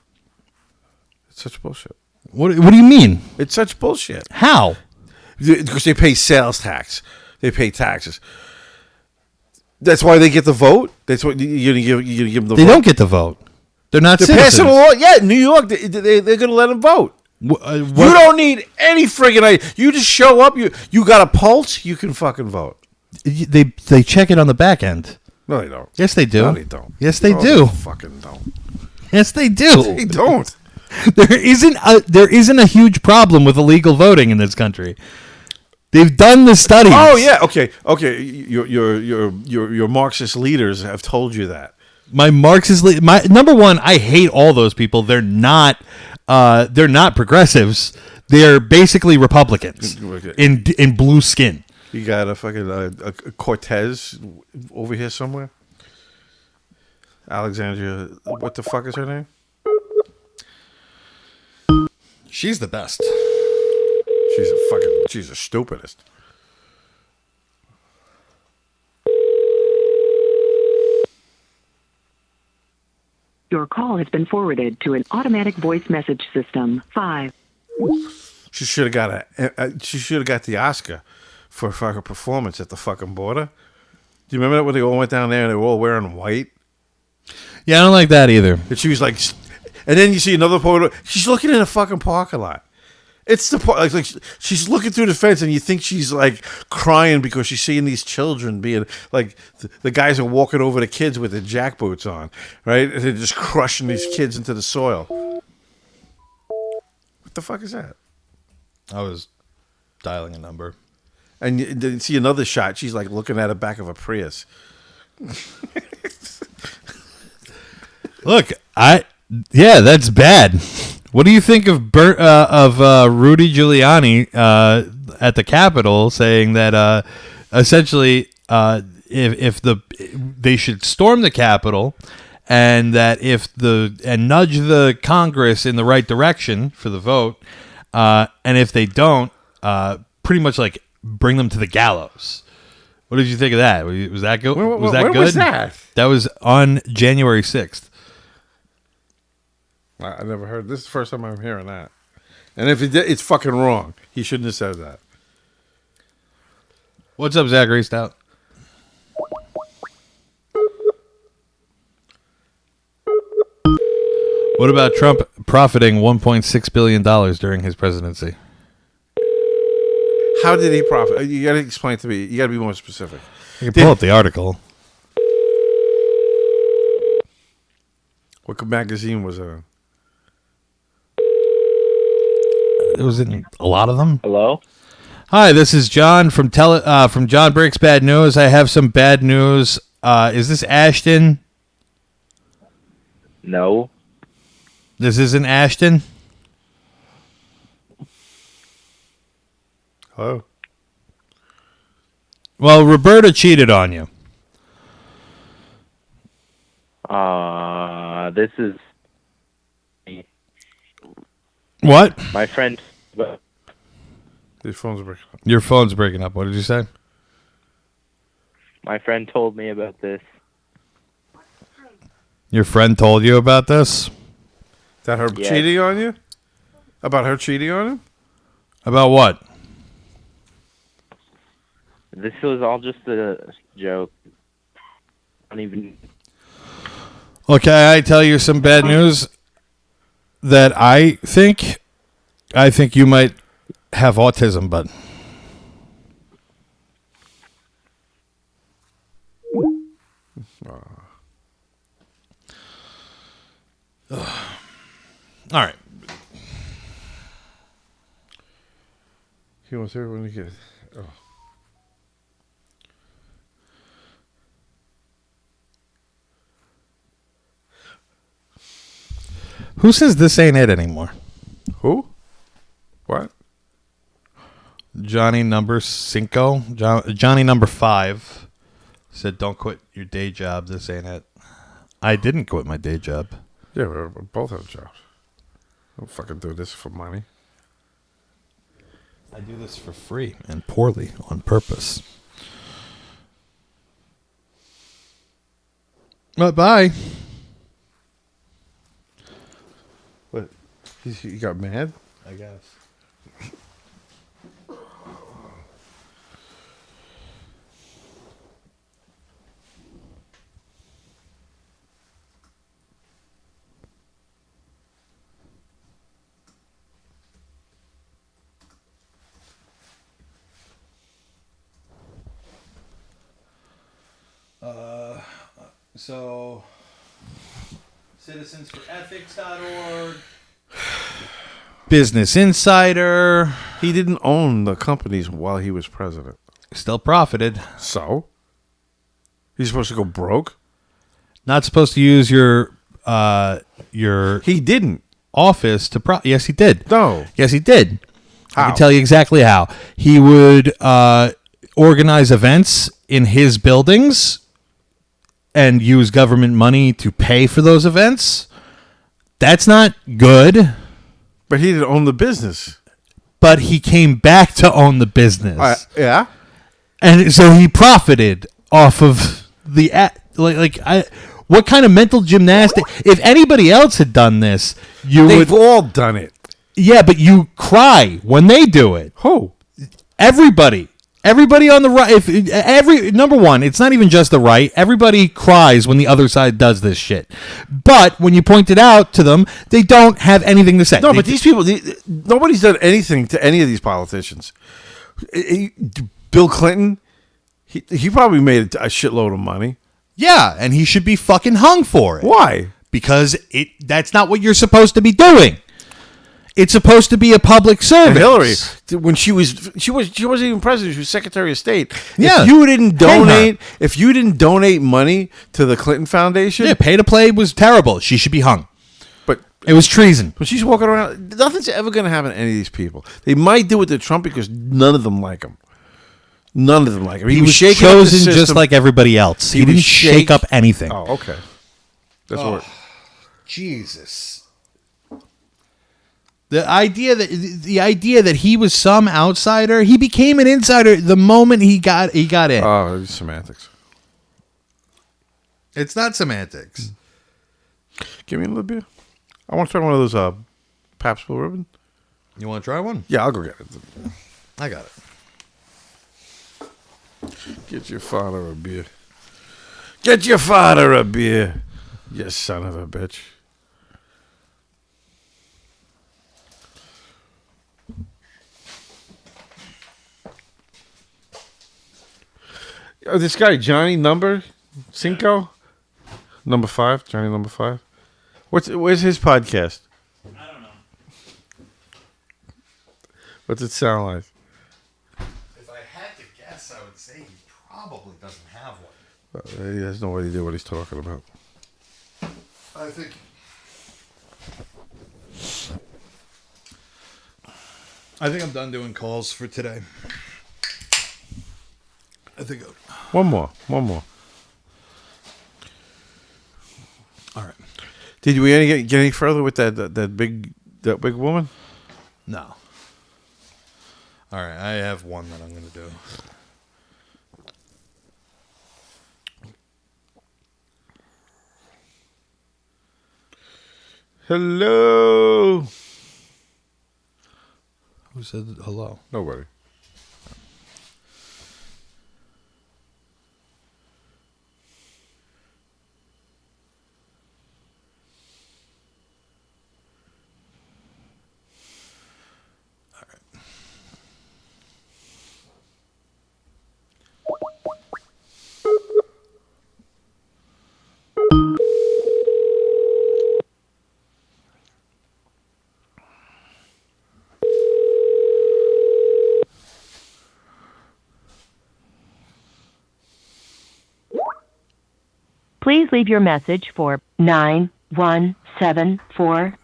It's such bullshit. What do you mean? It's such bullshit. How? Because they pay sales tax. They pay taxes. That's why they get the vote. That's what you're gonna give them the vote. They don't get the vote. They're not citizens. Passing a law. Yeah, New York, they're going to let them vote. You don't need any friggin' idea. You just show up. You got a pulse. You can fucking vote. They check it on the back end. No, they don't. Yes, they do. No, they don't. Yes, they do. They fucking don't. Yes, they do. They don't. There isn't a huge problem with illegal voting in this country. They've done the studies. Oh yeah. Okay. Your Marxist leaders have told you that. My Marxist, my number one, I hate all those people. They're not progressives. They're basically Republicans in blue skin. You got a fucking a Cortez over here somewhere. Alexandria, what the fuck is her name? She's the best. She's the stupidest. Your call has been forwarded to an automatic voice message system. 5. She should have got the Oscar for fucking performance at the fucking border. Do you remember that when they all went down there and they were all wearing white? Yeah, I don't like that either. And she was like, and then you see another photo. She's looking in a fucking parking lot. It's the part like she's looking through the fence, and you think she's like crying because she's seeing these children being like the guys are walking over the kids with their jackboots on, right? And they're just crushing these kids into the soil. What What the fuck is that? I was dialing a number. And you see another shot. She's like looking at the back of a Prius. Look, that's bad. What do you think of Rudy Giuliani at the Capitol saying that essentially if they should storm the Capitol and that and nudge the Congress in the right direction for the vote, and if they don't, pretty much like bring them to the gallows. What did you think of that? Was that good? Was that when good? Was that? That was on January 6th. I never heard. This is the first time I'm hearing that. And if he did, it's fucking wrong. He shouldn't have said that. What's up, Zachary Stout? What about Trump profiting $1.6 billion during his presidency? How did he profit? You got to explain to me. You got to be more specific. You can pull up the article. What magazine was it? It was in a lot of them. Hello? Hi, this is John from Jonbreaksbadnews. I have some bad news. Is this Ashton? No. This isn't Ashton? Hello? Well, Roberta cheated on you. This is What? my friend. Your phone's breaking up. Your phone's breaking up. What did you say? My friend told me about this. Your friend told you about this? That her Yes. cheating on you? About her cheating on him? About what? This was all just a joke. I don't even. Okay, I tell you some bad news that I think you might have autism, but all right. He wants everyone to get. Oh. Who says this ain't it anymore? Who? What? Johnny number 5. Johnny number 5 said, "Don't quit your day job. This ain't it." I didn't quit my day job. Yeah, we both have jobs. I don't fucking do this for money. I do this for free and poorly on purpose. But bye. What? You got mad? I guess. So, citizensforethics.org, Business Insider. He didn't own the companies while he was president. Still profited. So? He's supposed to go broke? Not supposed to use your He didn't. office to Yes, he did. No. Yes, he did. I How? can tell you exactly how. He would organize events in his buildings and use government money to pay for those events. That's not good. But he didn't own the business. But he came back to own the business. Yeah? And so he profited off of the what kind of mental gymnastic? If anybody else had done this, They've all done it. Yeah, but you cry when they do it. Who? Everybody on the right. Number one, it's not even just the right. Everybody cries when the other side does this shit. But when you point it out to them, they don't have anything to say. No, but these people, nobody's done anything to any of these politicians. Bill Clinton, he probably made a shitload of money. Yeah, and he should be fucking hung for it. Why? Because that's not what you're supposed to be doing. It's supposed to be a public service. And Hillary, when she wasn't even president. She was Secretary of State. Yeah. If you didn't donate money to the Clinton Foundation, Yeah, pay to play was terrible. She should be hung. but It was treason. when she's walking around, nothing's ever going to happen to any of these people. They might do it to Trump because none of them like him. None of them like him. He was shaking up the chosen just system. like everybody else. He was didn't shake up anything. Oh, okay. That's what. Jesus. The idea that he was some outsider, he became an insider the moment he got in. Oh, it's semantics. It's not semantics. Give me a little beer. I want to try one of those Pabst Blue Ribbon. You want to try one? Yeah, I'll go get it. I got it. Get your father a beer. Get your father a beer. You son of a bitch. Oh, this guy, Johnny Cinco? Number 5? Johnny number 5? Where's his podcast? I don't know. What's it sound like? If I had to guess, I would say he probably doesn't have one. He has no idea what he's talking about. I think I'm done doing calls for today. I think One more. All right. Did we get any further with that big woman? No. All right, I have one that I'm going to do. Hello. Who said hello? Nobody. Please leave your message for 9174.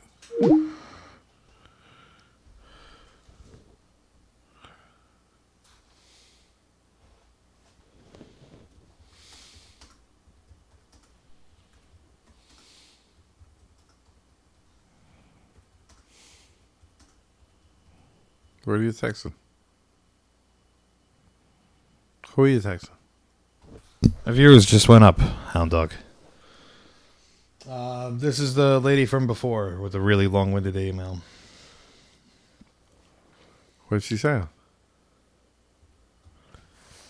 Where are you texting? Who are you texting? My viewers just went up, Hound Dog. This is the lady from before with a really long-winded email. What did she say?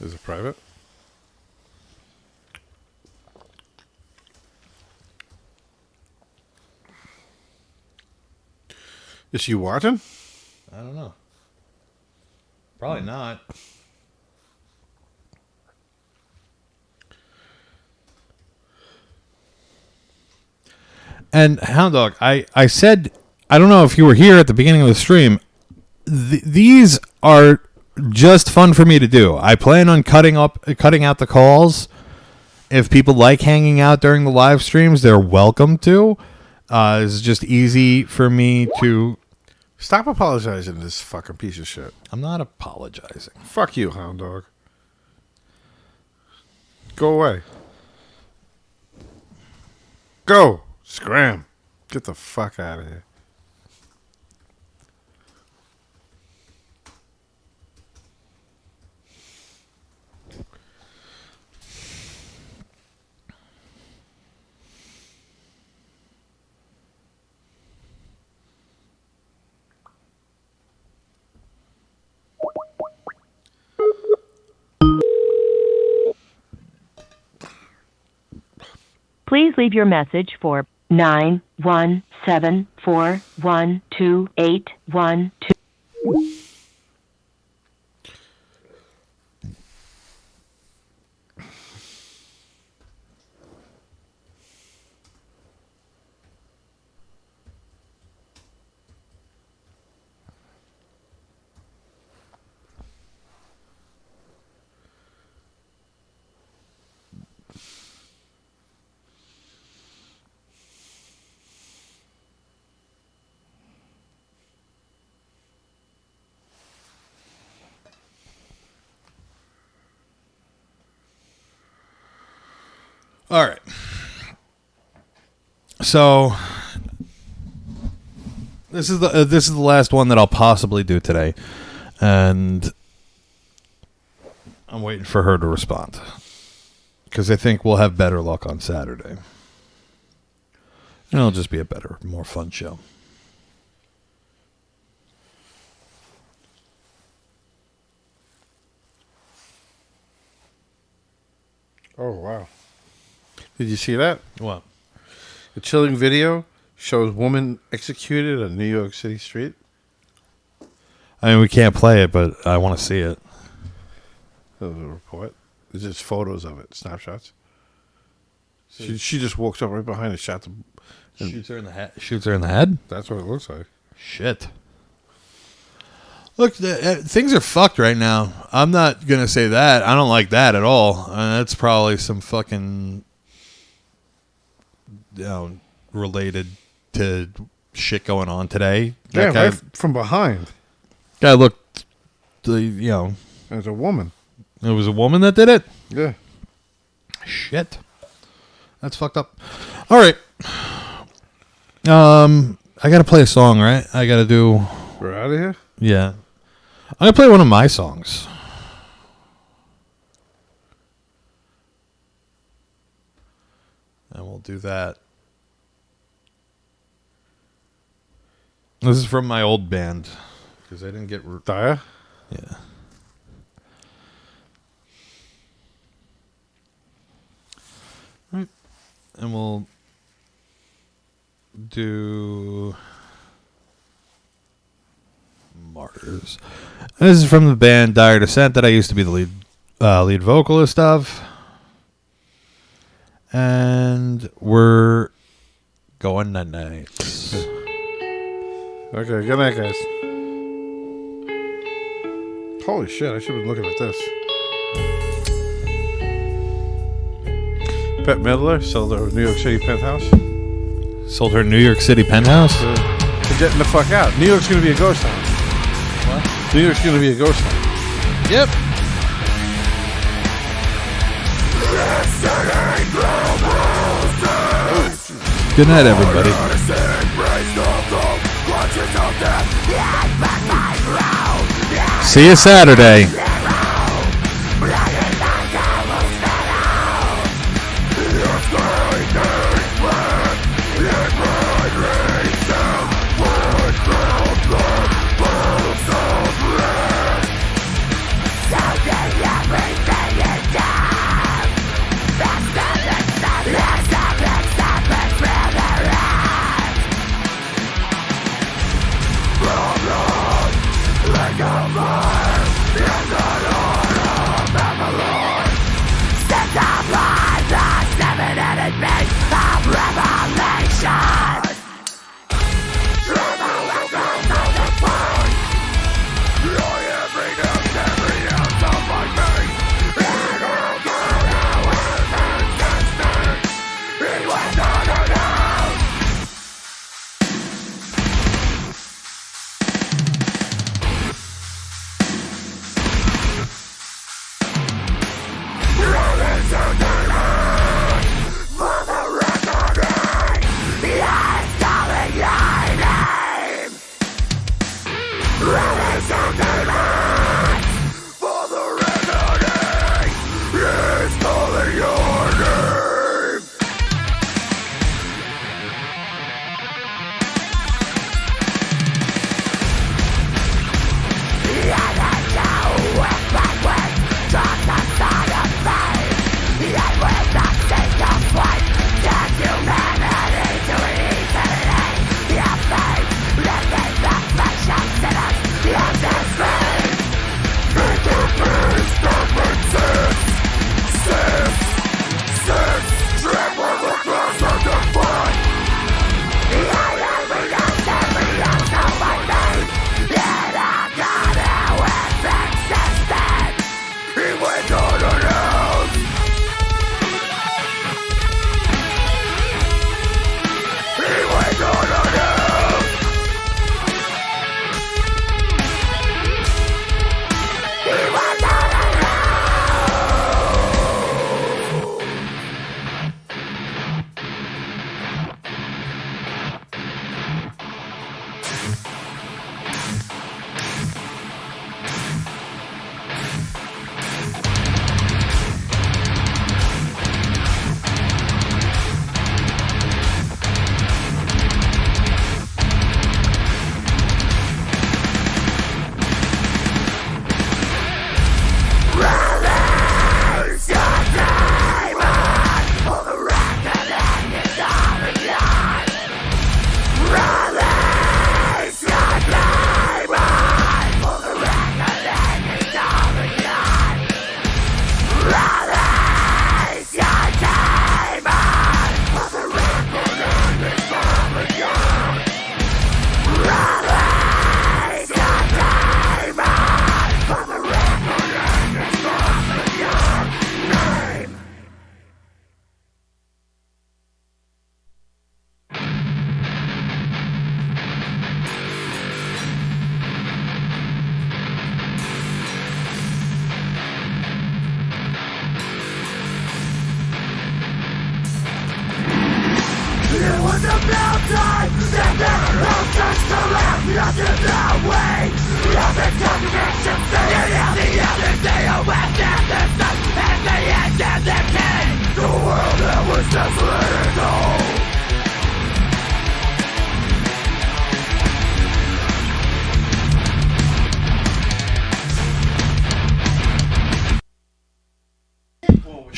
Is it private? Is she watching? I don't know. Probably not. And Hound Dog, I said, I don't know if you were here at the beginning of the stream. These are just fun for me to do. I plan on cutting out the calls. If people like hanging out during the live streams, they're welcome to. It's just easy for me to. Stop apologizing to this fucking piece of shit. I'm not apologizing. Fuck you, Hound Dog. Go away. Go. Scram. Get the fuck out of here. Please leave your message for 9174122812. All right. So this is the last one that I'll possibly do today, and I'm waiting for her to respond because I think we'll have better luck on Saturday. And it'll just be a better, more fun show. Oh, wow. Did you see that? What? A chilling video shows woman executed on New York City street. I mean, we can't play it, but I want to see it. There's a report. There's just photos of it, snapshots. She just walks up right behind and shot them. Shoots her in the head. Shoots her in the head? That's what it looks like. Shit. Look, things are fucked right now. I'm not going to say that. I don't like that at all. That's probably some fucking, related to shit going on today. That guy, right from behind. Guy looked, There's a woman. It was a woman that did it? Yeah. Shit. That's fucked up. All right. I got to play a song, right? I got to do... We're out of here? Yeah. I'm going to play one of my songs. And we'll do that. This is from my old band. Because I didn't get... Daya? Yeah. All right. And we'll do... Martyrs. And this is from the band Dire Descent that I used to be the lead vocalist of. And we're going night. Okay, good night, guys. Holy shit, I should have been looking at this. Bette Midler sold her New York City penthouse. Sold her New York City penthouse? They're getting the fuck out. New York's going to be a ghost town. What? New York's going to be a ghost town. Yep. Good night, everybody. See you Saturday. Like a fire in the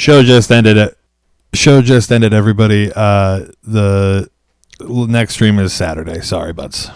Show just ended. Everybody. The next stream is Saturday. Sorry, buds.